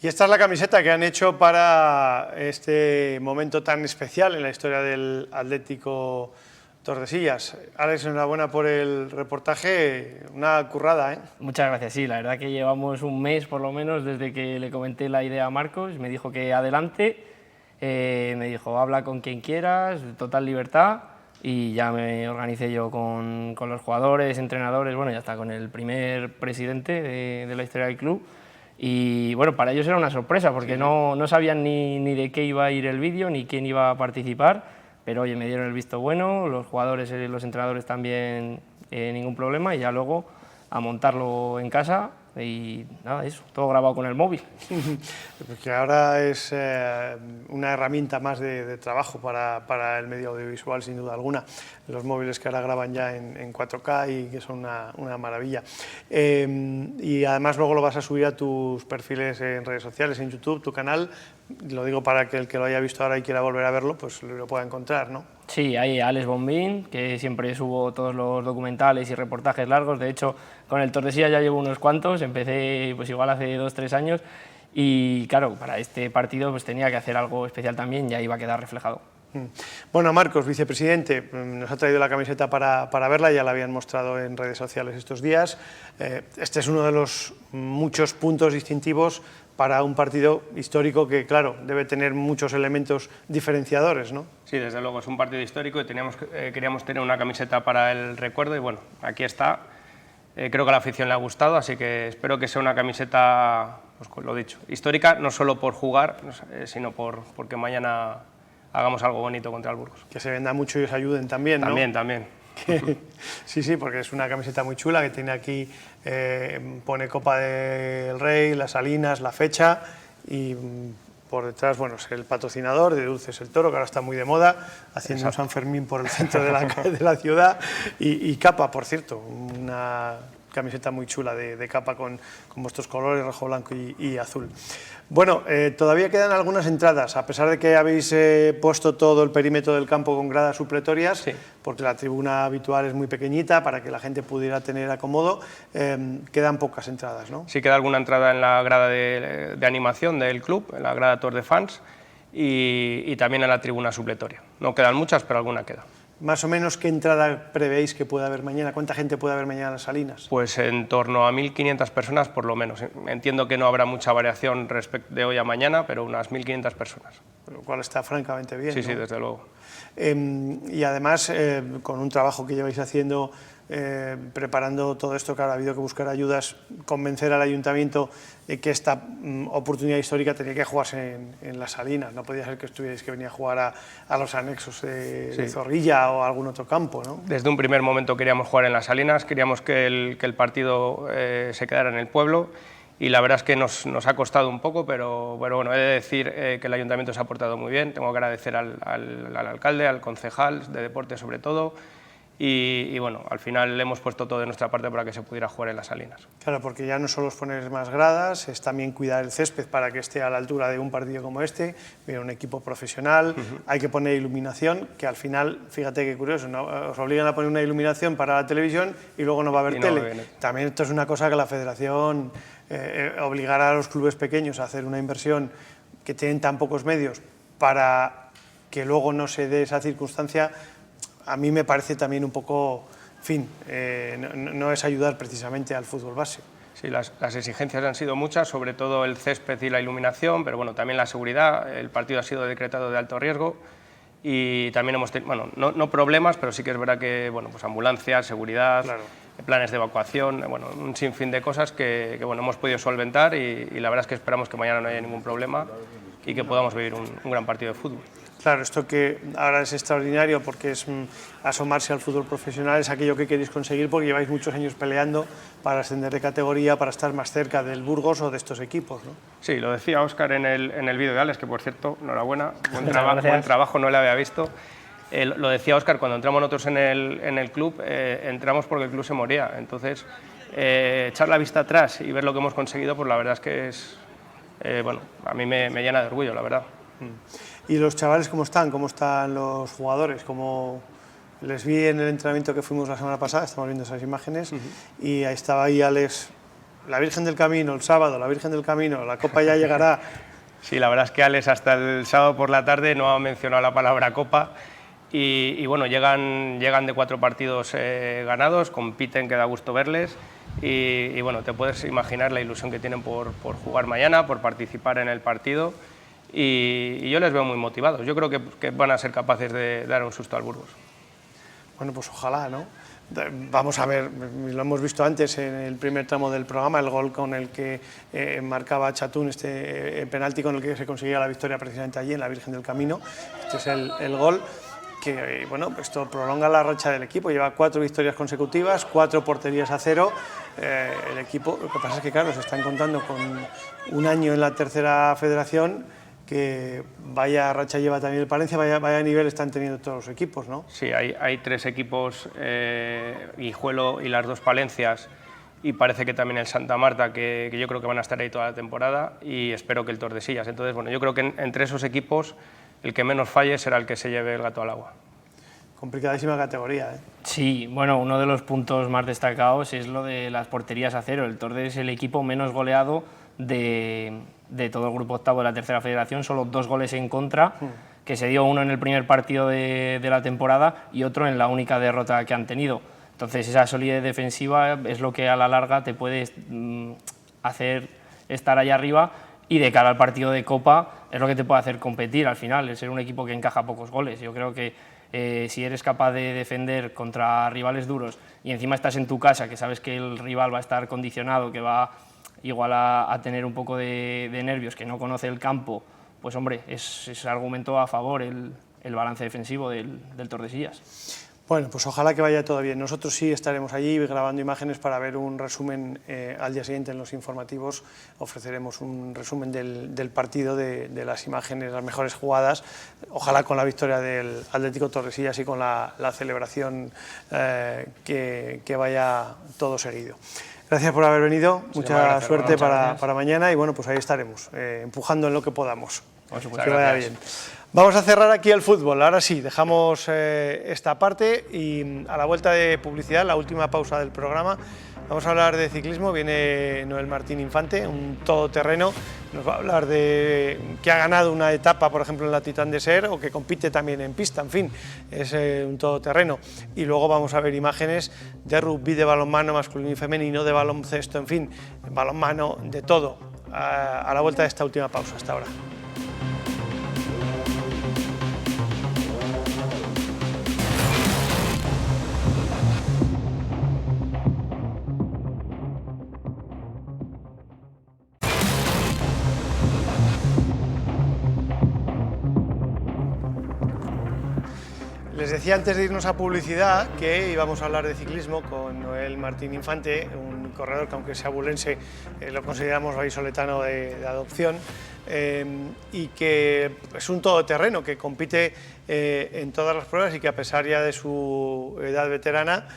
Y esta es la camiseta que han hecho para este momento tan especial en la historia del Atlético Tordesillas. Alex, enhorabuena por el reportaje, una currada, ¿eh? Muchas gracias, sí, la verdad que llevamos un mes por lo menos desde que le comenté la idea a Marcos, me dijo que adelante, me dijo habla con quien quieras, total libertad, y ya me organicé yo con los jugadores, entrenadores, bueno, ya está, con el primer presidente de la historia del club. Y bueno, para ellos era una sorpresa porque no sabían ni de qué iba a ir el vídeo ni quién iba a participar, pero oye, me dieron el visto bueno, los jugadores y los entrenadores también, ningún problema, y ya luego a montarlo en casa y nada, eso, todo grabado con el móvil. Porque ahora es una herramienta más de trabajo para el medio audiovisual, sin duda alguna. Los móviles que ahora graban ya en 4K y que son una maravilla. Y además luego lo vas a subir a tus perfiles en redes sociales, en YouTube, tu canal. Lo digo para que el que lo haya visto ahora y quiera volver a verlo, pues lo pueda encontrar, ¿no? Sí, hay Alex Bombín, que siempre subo todos los documentales y reportajes largos. De hecho, con el Tordesillas ya llevo unos cuantos, empecé pues igual hace 2 o 3 años y claro, para este partido pues tenía que hacer algo especial también, ya iba a quedar reflejado. Bueno, Marcos, vicepresidente, nos ha traído la camiseta para verla, ya la habían mostrado en redes sociales estos días. Este es uno de los muchos puntos distintivos para un partido histórico que, claro, debe tener muchos elementos diferenciadores, ¿no? Sí, desde luego, es un partido histórico y queríamos tener una camiseta para el recuerdo y bueno, aquí está. Creo que a la afición le ha gustado, así que espero que sea una camiseta, pues lo dicho, histórica, no solo por jugar, sino porque mañana hagamos algo bonito contra el Burgos. Que se venda mucho y os ayuden también, ¿no? También. Sí, porque es una camiseta muy chula que tiene aquí, pone Copa del Rey, las Salinas, la fecha y por detrás, bueno, es el patrocinador de Dulces el Toro, que ahora está muy de moda, haciendo un San Fermín por el centro de la ciudad y capa, por cierto, una camiseta muy chula de capa con vuestros colores, rojo, blanco y azul. Bueno, todavía quedan algunas entradas, a pesar de que habéis puesto todo el perímetro del campo con gradas supletorias, sí, porque la tribuna habitual es muy pequeñita para que la gente pudiera tener acomodo, quedan pocas entradas, ¿no? Sí, queda alguna entrada en la grada de animación del club, en la grada Tour de Fans y también en la tribuna supletoria. No quedan muchas, pero alguna queda. Más o menos, ¿qué entrada prevéis que pueda haber mañana? ¿Cuánta gente puede haber mañana en las Salinas? Pues en torno a 1.500 personas por lo menos. Entiendo que no habrá mucha variación respecto de hoy a mañana, pero unas 1.500 personas. Lo cual está francamente bien. Sí, ¿no? sí, desde luego. Y además, con un trabajo que lleváis haciendo, preparando todo esto, claro, ha habido que buscar ayudas, convencer al ayuntamiento de que esta oportunidad histórica tenía que jugarse en las Salinas. No podía ser que estuvierais que venir a jugar a los anexos de Zorrilla o a algún otro campo, ¿no? Desde un primer momento queríamos jugar en las Salinas, queríamos que el partido se quedara en el pueblo, y la verdad es que nos ha costado un poco, pero bueno, he de decir que el ayuntamiento se ha portado muy bien. Tengo que agradecer al alcalde, al concejal de deporte sobre todo, y bueno, al final hemos puesto todo de nuestra parte para que se pudiera jugar en las Salinas. Claro, porque ya no solo es poner más gradas, es también cuidar el césped para que esté a la altura de un partido como este, viene un equipo profesional, hay que poner iluminación, que al final, fíjate qué curioso, ¿no? Os obligan a poner una iluminación para la televisión y luego no va a haber tele. También esto es una cosa que la federación, obligar a los clubes pequeños a hacer una inversión que tienen tan pocos medios para que luego no se dé esa circunstancia, a mí me parece también un poco, en fin, no es ayudar precisamente al fútbol base. Sí, las exigencias han sido muchas, sobre todo el césped y la iluminación, pero bueno, también la seguridad. El partido ha sido decretado de alto riesgo y también hemos tenido, bueno, no problemas, pero sí que es verdad que, bueno, pues ambulancias, seguridad, planes de evacuación, bueno, un sinfín de cosas que bueno, hemos podido solventar, y la verdad es que esperamos que mañana no haya ningún problema y que podamos vivir un gran partido de fútbol. Claro, esto que ahora es extraordinario porque es asomarse al fútbol profesional, es aquello que queréis conseguir porque lleváis muchos años peleando para ascender de categoría, para estar más cerca del Burgos o de estos equipos, ¿no? Sí, lo decía Óscar en el vídeo de Alex, que por cierto, enhorabuena, buen trabajo, no lo había visto. Lo decía Óscar, cuando entramos nosotros en el club, entramos porque el club se moría. Entonces, echar la vista atrás y ver lo que hemos conseguido, pues la verdad es que es, bueno, a mí me llena de orgullo, la verdad. ¿Y los chavales cómo están? ¿Cómo están los jugadores? ¿Cómo les vi en el entrenamiento que fuimos la semana pasada? Estamos viendo esas imágenes, y ahí estaba ahí Alex, la Virgen del Camino, el sábado, la Virgen del Camino, la Copa ya llegará. Sí, la verdad es que Alex hasta el sábado por la tarde no ha mencionado la palabra Copa, y bueno, llegan de 4 partidos ganados, compiten, que da gusto verles, y bueno, te puedes imaginar la ilusión que tienen por jugar mañana, por participar en el partido. Y yo les veo muy motivados. Yo creo que van a ser capaces de dar un susto al Burgos. Bueno, pues ojalá, ¿no? Vamos a ver, lo hemos visto antes en el primer tramo del programa, el gol con el que marcaba Chatún, este penalti con el que se conseguía la victoria precisamente allí en la Virgen del Camino. Este es el gol que, bueno, esto prolonga la racha del equipo, lleva 4 victorias consecutivas, 4 porterías a 0. El equipo, lo que pasa es que, claro, se están contando con un año en la tercera federación, que vaya racha lleva también el Palencia, vaya nivel están teniendo todos los equipos, ¿no? Sí, hay 3 equipos, Guijuelo y las 2 Palencias, y parece que también el Santa Marta, que yo creo que van a estar ahí toda la temporada, y espero que el Tordesillas. Entonces, bueno, yo creo que entre esos equipos el que menos falle será el que se lleve el gato al agua. Complicadísima categoría, ¿eh? Sí, bueno, uno de los puntos más destacados es lo de las porterías a 0. El Tordes es el equipo menos goleado de todo el grupo octavo de la tercera federación, solo 2 goles en contra, que se dio uno en el primer partido de la temporada y otro en la única derrota que han tenido. Entonces esa solidez defensiva es lo que a la larga te puede hacer estar allá arriba, y de cara al partido de Copa es lo que te puede hacer competir al final, el ser un equipo que encaja pocos goles. Yo creo que si eres capaz de defender contra rivales duros y encima estás en tu casa, que sabes que el rival va a estar condicionado, que va igual a tener un poco de nervios, que no conoce el campo, pues hombre, es argumento a favor el balance defensivo del Tordesillas. Bueno, pues ojalá que vaya todo bien. Nosotros sí estaremos allí grabando imágenes para ver un resumen al día siguiente en los informativos. Ofreceremos un resumen del partido, de las imágenes, las mejores jugadas, ojalá con la victoria del Atlético Tordesillas y con la celebración que vaya todo seguido. Gracias por haber venido, mucha suerte para mañana, y bueno, pues ahí estaremos, empujando en lo que podamos. Que vaya bien. Vamos a cerrar aquí el fútbol, ahora sí, dejamos esta parte, y a la vuelta de publicidad, la última pausa del programa, Vamos a hablar de ciclismo, viene Noel Martín Infante, un todoterreno, nos va a hablar de que ha ganado una etapa, por ejemplo, en la Titán de Ser, o que compite también en pista, en fin, es un todoterreno. Y luego vamos a ver imágenes de rugby, de balonmano masculino y femenino, de baloncesto, en fin, balonmano, de todo, a la vuelta de esta última pausa. Hasta ahora. Les decía antes de irnos a publicidad que íbamos a hablar de ciclismo con Noel Martín Infante, un corredor que aunque sea bulense lo consideramos vallisoletano de adopción, y que es un todoterreno que compite en todas las pruebas y que a pesar ya de su edad veterana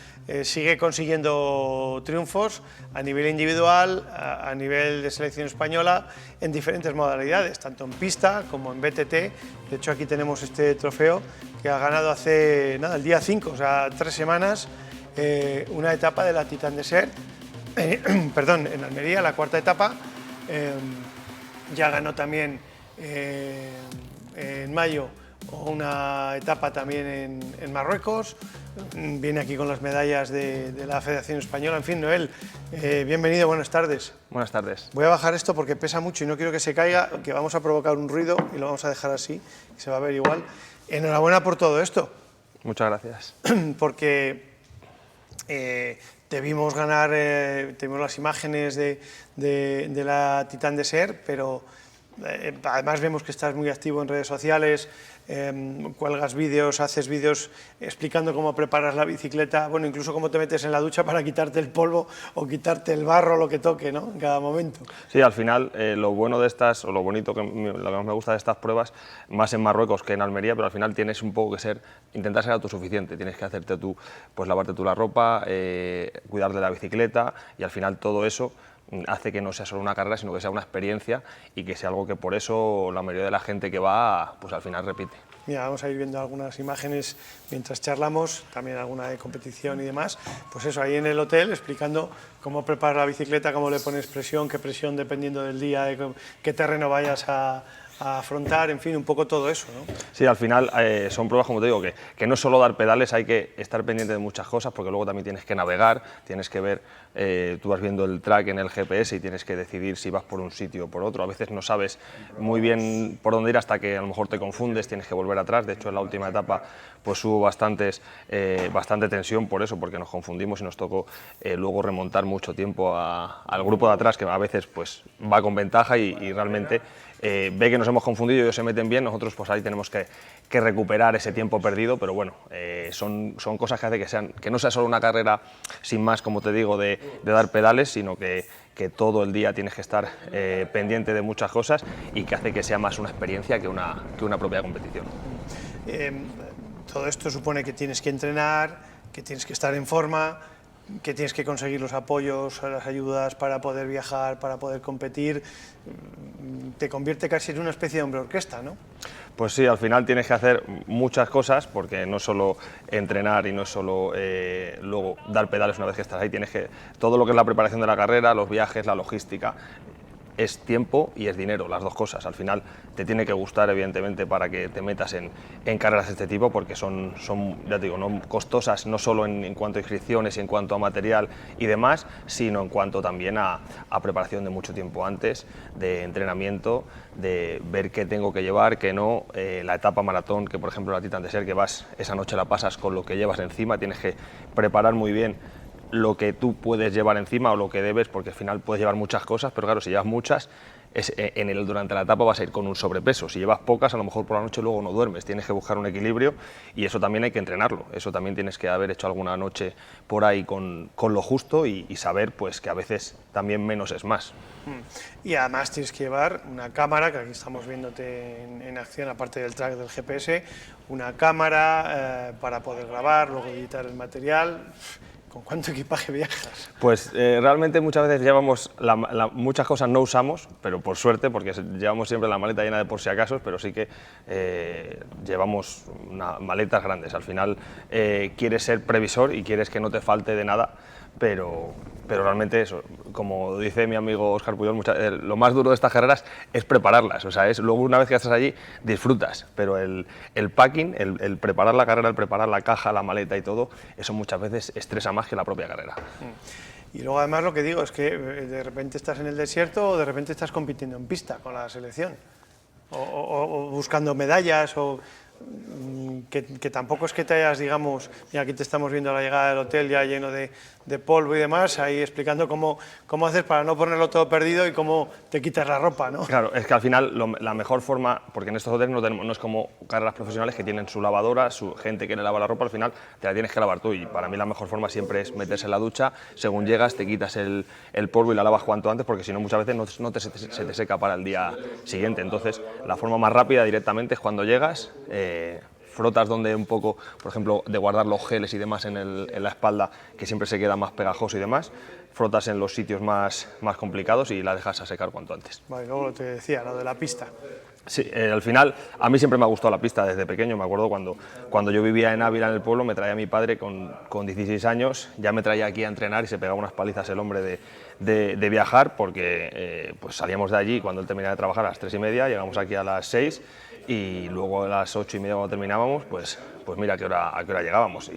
sigue consiguiendo triunfos a nivel individual, a nivel de selección española, en diferentes modalidades, tanto en pista como en BTT. De hecho, aquí tenemos este trofeo que ha ganado hace nada, el día 5, o sea, 3 semanas, una etapa de la Titán de Ser, perdón, en Almería, la 4ª etapa. Ya ganó también en mayo una etapa también en Marruecos, viene aquí con las medallas de la Federación Española. En fin, Noel, bienvenido, buenas tardes. Buenas tardes. Voy a bajar esto porque pesa mucho y no quiero que se caiga, que vamos a provocar un ruido y lo vamos a dejar así, que se va a ver igual. Enhorabuena por todo esto. Muchas gracias. Porque te vimos ganar, tenemos las imágenes de la Titán de Ser, pero además vemos que estás muy activo en redes sociales, cuelgas vídeos, haces vídeos explicando cómo preparas la bicicleta, bueno, incluso cómo te metes en la ducha para quitarte el polvo o quitarte el barro, lo que toque, ¿no?, en cada momento. Sí, al final lo bueno de estas, o lo bonito, lo que más me gusta de estas pruebas, más en Marruecos que en Almería, pero al final tienes un poco que intentar ser autosuficiente, tienes que hacerte tú, pues lavarte tú la ropa, cuidar de la bicicleta, y al final todo eso hace que no sea solo una carrera, sino que sea una experiencia y que sea algo que por eso la mayoría de la gente que va, pues al final repite. Mira, vamos a ir viendo algunas imágenes mientras charlamos, también alguna de competición y demás. Pues eso, ahí en el hotel explicando cómo preparar la bicicleta, cómo le pones presión, qué presión dependiendo del día, de qué terreno vayas a afrontar, en fin, un poco todo eso, ¿no? Sí, al final son pruebas, como te digo, que no es solo dar pedales, hay que estar pendiente de muchas cosas, porque luego también tienes que navegar, tienes que ver, tú vas viendo el track en el GPS y tienes que decidir si vas por un sitio o por otro. A veces no sabes muy bien por dónde ir hasta que a lo mejor te confundes, tienes que volver atrás. De hecho, en la última etapa pues hubo bastante tensión por eso, porque nos confundimos y nos tocó luego remontar mucho tiempo al grupo de atrás, que a veces pues va con ventaja y realmente ve que nos hemos confundido y ellos se meten bien, nosotros pues ahí tenemos que recuperar ese tiempo perdido, pero bueno, son cosas que hacen que no sea solo una carrera sin más, como te digo, de dar pedales, sino que todo el día tienes que estar pendiente de muchas cosas y que hace que sea más una experiencia que una propia competición. Todo esto supone que tienes que entrenar, que tienes que estar en forma, que tienes que conseguir los apoyos, las ayudas para poder viajar, para poder competir. Te convierte casi en una especie de hombre orquesta, ¿no? Pues sí, al final tienes que hacer muchas cosas, porque no es solo entrenar y no es solo luego dar pedales una vez que estás ahí, todo lo que es la preparación de la carrera, los viajes, la logística, es tiempo y es dinero, las dos cosas. Al final te tiene que gustar, evidentemente, para que te metas en carreras de este tipo, porque son ya te digo, no costosas, no solo en cuanto a inscripciones y en cuanto a material y demás, sino en cuanto también a preparación de mucho tiempo antes, de entrenamiento, de ver qué tengo que llevar, qué no. La etapa maratón, que por ejemplo la Titán de Ser, que vas, esa noche la pasas con lo que llevas encima, tienes que preparar muy bien lo que tú puedes llevar encima o lo que debes, porque al final puedes llevar muchas cosas, pero claro, si llevas muchas, durante la etapa vas a ir con un sobrepeso. Si llevas pocas, a lo mejor por la noche luego no duermes, tienes que buscar un equilibrio y eso también hay que entrenarlo. Eso también tienes que haber hecho alguna noche por ahí con lo justo y saber pues que a veces también menos es más. Y además tienes que llevar una cámara, que aquí estamos viéndote en acción, aparte del track del GPS, una cámara para poder grabar, luego editar el material. ¿Con cuánto equipaje viajas? Pues realmente muchas veces llevamos, muchas cosas no usamos, pero por suerte, porque llevamos siempre la maleta llena de por si acaso, pero sí que llevamos maletas grandes. Al final quieres ser previsor y quieres que no te falte de nada, pero realmente eso, como dice mi amigo Óscar Puyol, lo más duro de estas carreras es prepararlas, o sea, luego una vez que estás allí disfrutas, pero el packing, el preparar la carrera, el preparar la caja, la maleta y todo, eso muchas veces estresa más que la propia carrera. Y luego además lo que digo es que de repente estás en el desierto o de repente estás compitiendo en pista con la selección, o buscando medallas, o que tampoco es que te hayas, digamos, y aquí te estamos viendo a la llegada del hotel ya lleno de polvo y demás, ahí explicando cómo haces para no ponerlo todo perdido y cómo te quitas la ropa, ¿no? Claro, es que al final la mejor forma, porque en estos hoteles no es como carreras profesionales que tienen su lavadora, su gente que le lava la ropa, al final te la tienes que lavar tú, y para mí la mejor forma siempre es meterse en la ducha, según llegas te quitas el polvo y la lavas cuanto antes, porque si no muchas veces se te seca para el día siguiente. Entonces la forma más rápida directamente es cuando llegas, frotas donde un poco, por ejemplo, de guardar los geles y demás en la espalda, que siempre se queda más pegajoso y demás, frotas en los sitios más complicados y la dejas a secar cuanto antes. Vale, luego te decía, lo de la pista. Sí, al final, a mí siempre me ha gustado la pista desde pequeño. Me acuerdo cuando yo vivía en Ávila, en el pueblo, me traía mi padre con 16 años, ya me traía aquí a entrenar y se pegaba unas palizas el hombre de viajar, porque pues salíamos de allí cuando él terminaba de trabajar a las 3:30, llegamos aquí a las 6 y luego a las 8:30 cuando terminábamos, pues mira a qué hora llegábamos.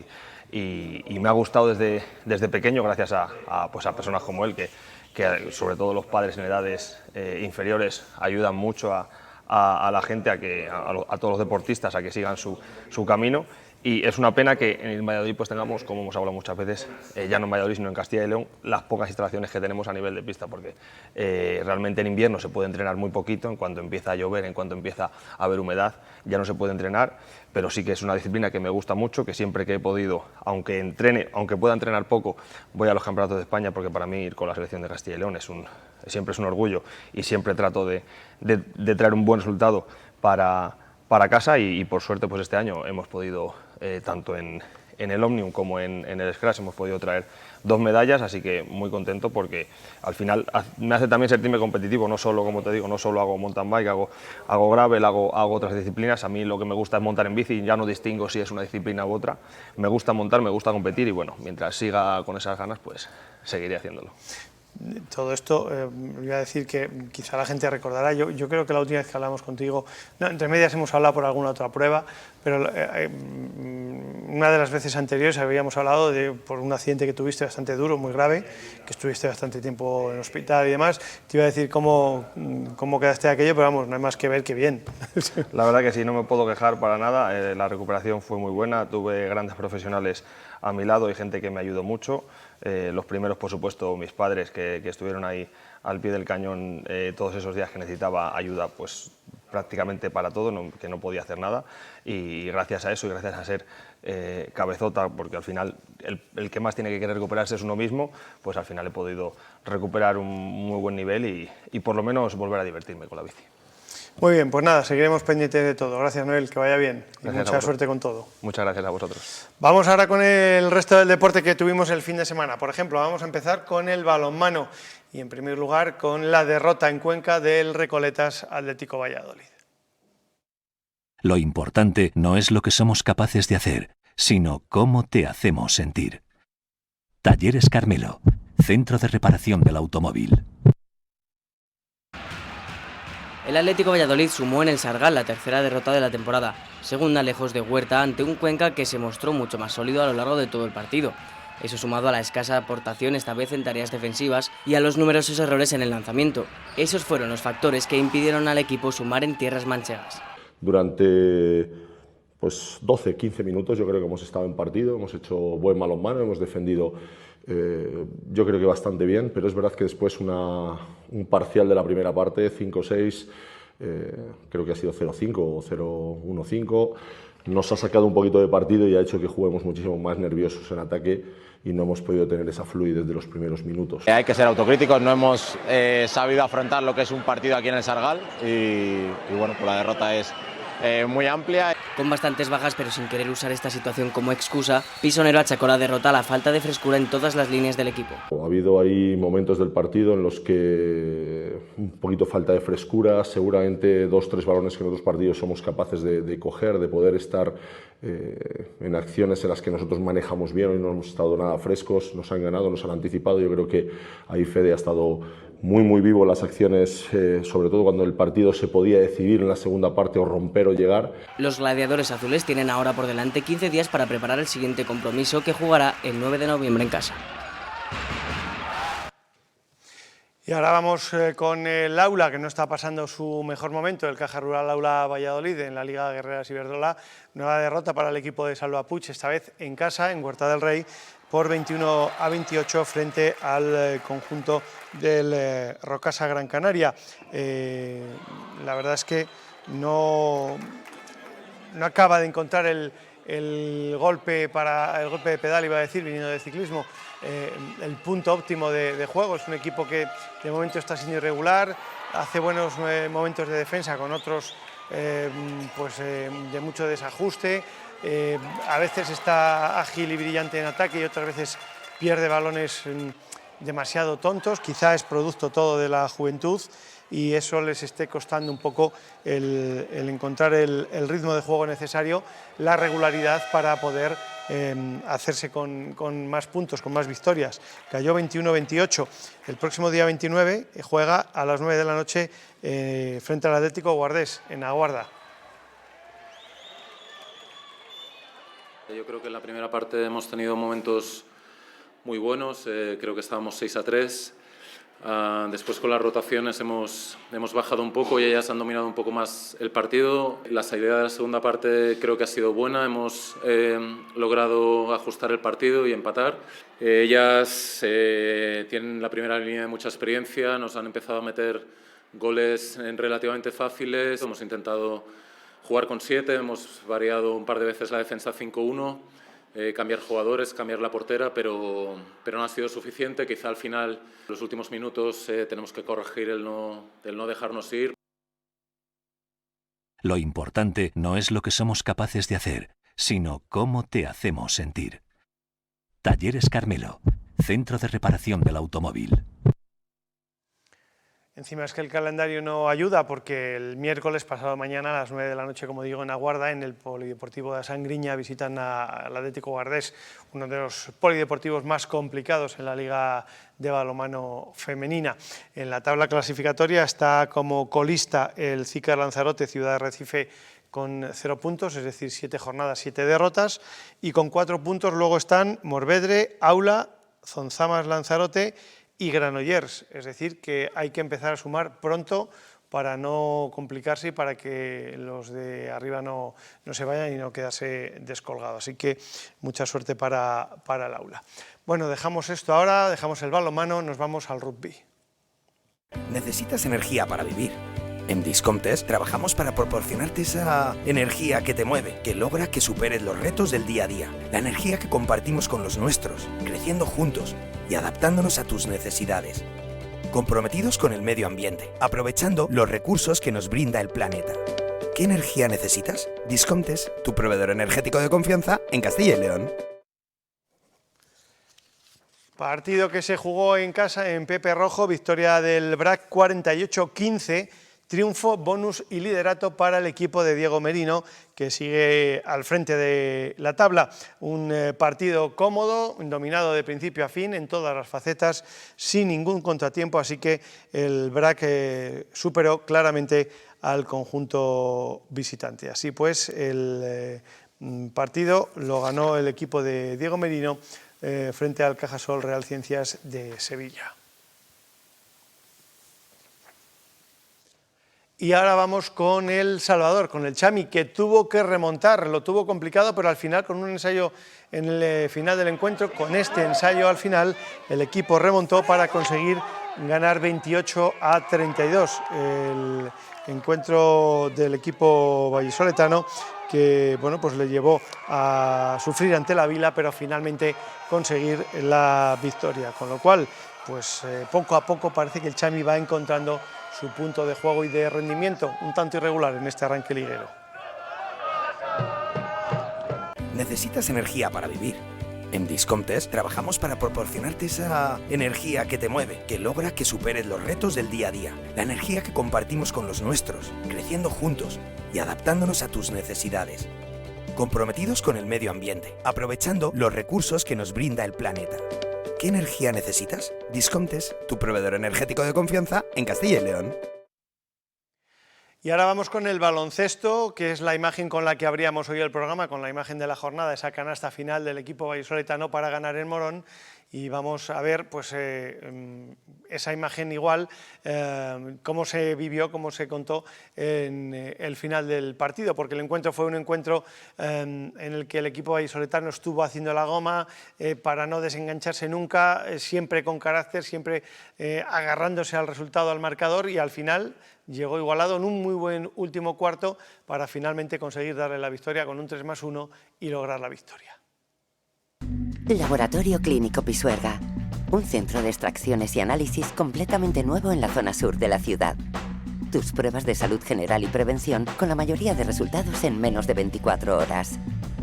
Y me ha gustado desde pequeño, gracias a personas como él, que sobre todo los padres en edades inferiores ayudan mucho a la gente, a todos los deportistas a que sigan su camino. Y es una pena que en el Valladolid pues tengamos, como hemos hablado muchas veces, ya no en Valladolid sino en Castilla y León, las pocas instalaciones que tenemos a nivel de pista, porque realmente en invierno se puede entrenar muy poquito, en cuanto empieza a llover, en cuanto empieza a haber humedad, ya no se puede entrenar, pero sí que es una disciplina que me gusta mucho, que siempre que he podido, aunque pueda entrenar poco, voy a los campeonatos de España, porque para mí ir con la selección de Castilla y León siempre es un orgullo, y siempre trato de traer un buen resultado para casa, y por suerte pues este año hemos podido, tanto en el Omnium como en el Scratch, hemos podido traer 2 medallas, así que muy contento, porque al final me hace también sentirme competitivo, no solo, como te digo, no solo hago mountain bike, hago gravel, hago otras disciplinas. A mí lo que me gusta es montar en bici, ya no distingo si es una disciplina u otra, me gusta montar, me gusta competir, y bueno, mientras siga con esas ganas pues seguiré haciéndolo. Todo esto, voy a decir que quizá la gente recordará, yo creo que la última vez que hablamos contigo, entre medias hemos hablado por alguna otra prueba, pero una de las veces anteriores habíamos hablado por un accidente que tuviste bastante duro, muy grave, que estuviste bastante tiempo en hospital y demás. Te iba a decir cómo quedaste de aquello, pero vamos, no hay más que ver que bien. La verdad que sí, no me puedo quejar para nada, la recuperación fue muy buena, tuve grandes profesionales a mi lado y gente que me ayudó mucho. Los primeros, por supuesto, mis padres que estuvieron ahí al pie del cañón todos esos días que necesitaba ayuda, pues prácticamente para todo, que no podía hacer nada, y gracias a eso y gracias a ser cabezota, porque al final el que más tiene que querer recuperarse es uno mismo, pues al final he podido recuperar un muy buen nivel y por lo menos volver a divertirme con la bici. Muy bien, pues nada, seguiremos pendientes de todo. Gracias, Noel, que vaya bien. Y mucha suerte con todo. Muchas gracias a vosotros. Vamos ahora con el resto del deporte que tuvimos el fin de semana. Por ejemplo, vamos a empezar con el balonmano y en primer lugar con la derrota en Cuenca del Recoletas Atlético Valladolid. Lo importante no es lo que somos capaces de hacer, sino cómo te hacemos sentir. Talleres Carmelo, centro de reparación del automóvil. El Atlético Valladolid sumó en el Sargal la tercera derrota de la temporada, segunda lejos de Huerta ante un Cuenca que se mostró mucho más sólido a lo largo de todo el partido. Eso sumado a la escasa aportación esta vez en tareas defensivas y a los numerosos errores en el lanzamiento. Esos fueron los factores que impidieron al equipo sumar en tierras manchegas. Durante 12-15 minutos yo creo que hemos estado en partido, hemos hecho buen balonmano, hemos defendido yo creo que bastante bien, pero es verdad que después un parcial de la primera parte, 5-6, creo que ha sido 0-5 o 0-1-5, nos ha sacado un poquito de partido y ha hecho que juguemos muchísimo más nerviosos en ataque y no hemos podido tener esa fluidez de los primeros minutos. Hay que ser autocríticos, no hemos sabido afrontar lo que es un partido aquí en el Sargal y bueno, pues la derrota es muy amplia. Con bastantes bajas, pero sin querer usar esta situación como excusa, Pisonero achacó la derrota a la falta de frescura en todas las líneas del equipo. Ha habido ahí momentos del partido en los que un poquito falta de frescura, seguramente 2-3 balones que en otros partidos somos capaces de coger, de poder estar en acciones en las que nosotros manejamos bien. Hoy no hemos estado nada frescos, nos han ganado, nos han anticipado. Yo creo que ahí Fede ha estado muy vivo en las acciones, sobre todo cuando el partido se podía decidir en la segunda parte o romper o llegar. Los gladiadores azules tienen ahora por delante 15 días para preparar el siguiente compromiso, que jugará el 9 de noviembre en casa. Y ahora vamos con el Aula, que no está pasando su mejor momento, el Caja Rural Aula Valladolid en la Liga Guerreras Iberdrola. Nueva derrota para el equipo de Salva Puig, esta vez en casa, en Huerta del Rey, por 21-28 frente al conjunto del Rocasa Gran Canaria. La verdad es que no acaba de encontrar el golpe de pedal, iba a decir, viniendo del ciclismo, el punto óptimo de juego. Es un equipo que de momento está siendo irregular, hace buenos momentos de defensa con otros de mucho desajuste, a veces está ágil y brillante en ataque y otras veces pierde balones demasiado tontos. Quizá es producto todo de la juventud y eso les esté costando un poco el encontrar el ritmo de juego necesario, la regularidad para poder hacerse con más puntos, con más victorias. Cayó 21-28. El próximo día 29 juega a las 9 de la noche frente al Atlético Guardés, en Aguarda. Yo creo que en la primera parte hemos tenido momentos muy buenos, creo que estábamos 6-3. Después con las rotaciones hemos bajado un poco y ellas han dominado un poco más el partido. La salida de la segunda parte creo que ha sido buena, hemos logrado ajustar el partido y empatar. Ellas tienen la primera línea de mucha experiencia, nos han empezado a meter goles relativamente fáciles, hemos intentado jugar con 7, hemos variado un par de veces la defensa 5-1. Cambiar jugadores, cambiar la portera, pero no ha sido suficiente. Quizá al final, en los últimos minutos, tenemos que corregir el no dejarnos ir. Lo importante no es lo que somos capaces de hacer, sino cómo te hacemos sentir. Talleres Carmelo, centro de reparación del automóvil. Encima es que el calendario no ayuda porque el miércoles pasado mañana a las 9 de la noche, como digo, en Aguarda, en el Polideportivo de Sangriña, visitan al Atlético Guardés, uno de los polideportivos más complicados en la Liga de Balonmano femenina. En la tabla clasificatoria está como colista el Cícar Lanzarote, Ciudad de Recife, con 0 puntos, es decir, 7 jornadas, 7 derrotas, y con 4 puntos luego están Morvedre, Aula, Zonzamas Lanzarote y Granollers, es decir, que hay que empezar a sumar pronto para no complicarse y para que los de arriba no se vayan y no quedarse descolgados. Así que mucha suerte para el Aula. Bueno, dejamos esto ahora, dejamos el balonmano, nos vamos al rugby. ¿Necesitas energía para vivir? En Discomptes trabajamos para proporcionarte esa energía que te mueve, que logra que superes los retos del día a día. La energía que compartimos con los nuestros, creciendo juntos y adaptándonos a tus necesidades. Comprometidos con el medio ambiente, aprovechando los recursos que nos brinda el planeta. ¿Qué energía necesitas? Discomptes, tu proveedor energético de confianza en Castilla y León. Partido que se jugó en casa en Pepe Rojo, victoria del BRAC 48-15, triunfo, bonus y liderato para el equipo de Diego Merino, que sigue al frente de la tabla. Un partido cómodo, dominado de principio a fin en todas las facetas, sin ningún contratiempo, así que el BRAC superó claramente al conjunto visitante. Así pues, el partido lo ganó el equipo de Diego Merino frente al Cajasol Real Ciencias de Sevilla. Y ahora vamos con El Salvador, con el Chami, que tuvo que remontar, lo tuvo complicado, pero al final, con un ensayo en el final del encuentro, con este ensayo al final, el equipo remontó para conseguir ganar 28-32. El encuentro del equipo vallisoletano, que bueno, pues le llevó a sufrir ante la Vila, pero finalmente conseguir la victoria. Con lo cual, pues poco a poco parece que el Chami va encontrando su punto de juego y de rendimiento, un tanto irregular en este arranque liguero. ¿Necesitas energía para vivir? En Discomtes trabajamos para proporcionarte esa energía que te mueve, que logra que superes los retos del día a día. La energía que compartimos con los nuestros, creciendo juntos y adaptándonos a tus necesidades. Comprometidos con el medio ambiente, aprovechando los recursos que nos brinda el planeta. ¿Qué energía necesitas? Discomtes, tu proveedor energético de confianza en Castilla y León. Y ahora vamos con el baloncesto, que es la imagen con la que abríamos hoy el programa, con la imagen de la jornada, esa canasta final del equipo vallisoletano para ganar en Morón. Y vamos a ver pues, esa imagen igual, cómo se vivió, cómo se contó en el final del partido, porque el encuentro fue un encuentro en el que el equipo vallisoletano estuvo haciendo la goma para no desengancharse nunca, siempre con carácter, siempre agarrándose al resultado, al marcador, y al final llegó igualado en un muy buen último cuarto para finalmente conseguir darle la victoria con un 3+1 y lograr la victoria. Laboratorio Clínico Pisuerga, un centro de extracciones y análisis completamente nuevo en la zona sur de la ciudad. Tus pruebas de salud general y prevención con la mayoría de resultados en menos de 24 horas.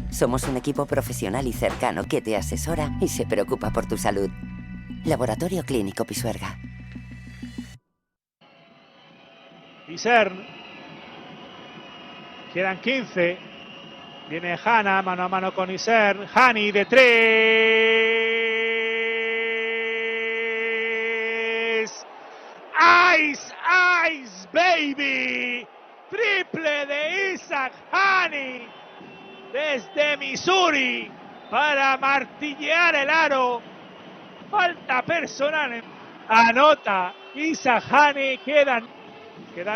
Somos un equipo profesional y cercano que te asesora y se preocupa por tu salud. Laboratorio Clínico Pisuerga. Isern, quedan 15. Viene Hanna, mano a mano con Isern. Hani de 3. ¡Ice, ice, baby! Triple de Isaac Hani desde Missouri para martillear el aro. Falta personal. Anota Isaac Hani. Quedan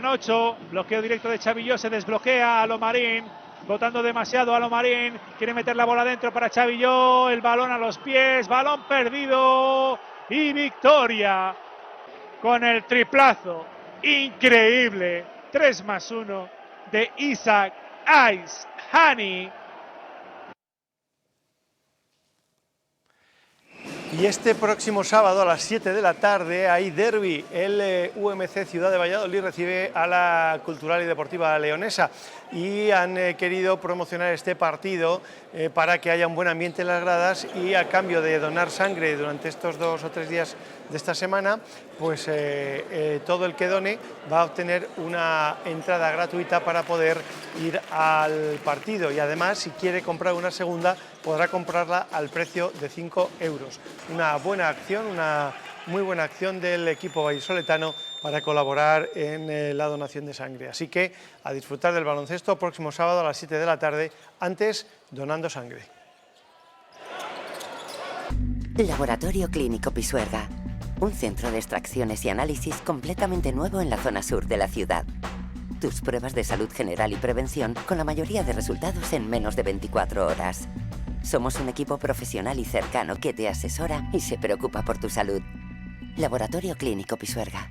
8. Bloqueo directo de Chavilló. Se desbloquea a Lomarín. Botando demasiado a Lomarín, quiere meter la bola dentro para Chavilló, el balón a los pies, balón perdido y victoria con el triplazo increíble, 3+1 de Isaac Ice Hani. Y este próximo sábado a las 7 de la tarde hay derbi. El UMC Ciudad de Valladolid recibe a la Cultural y Deportiva Leonesa y han querido promocionar este partido para que haya un buen ambiente en las gradas y a cambio de donar sangre durante estos 2 o 3 días de esta semana, pues todo el que done va a obtener una entrada gratuita para poder ir al partido y además si quiere comprar una segunda podrá comprarla al precio de 5 euros. Una buena acción, una muy buena acción del equipo vallisoletano para colaborar en la donación de sangre. Así que a disfrutar del baloncesto próximo sábado a las 7 de la tarde, antes donando sangre. Laboratorio Clínico Pisuerga, un centro de extracciones y análisis completamente nuevo en la zona sur de la ciudad. Tus pruebas de salud general y prevención con la mayoría de resultados en menos de 24 horas. Somos un equipo profesional y cercano que te asesora y se preocupa por tu salud. Laboratorio Clínico Pisuerga.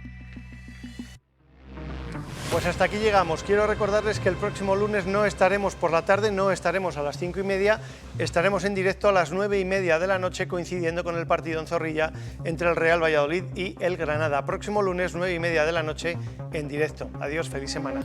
Pues hasta aquí llegamos. Quiero recordarles que el próximo lunes no estaremos por la tarde, no estaremos a las 5:30, estaremos en directo a las 9:30 de la noche coincidiendo con el partido en Zorrilla entre el Real Valladolid y el Granada. Próximo lunes 9:30 de la noche en directo. Adiós, feliz semana.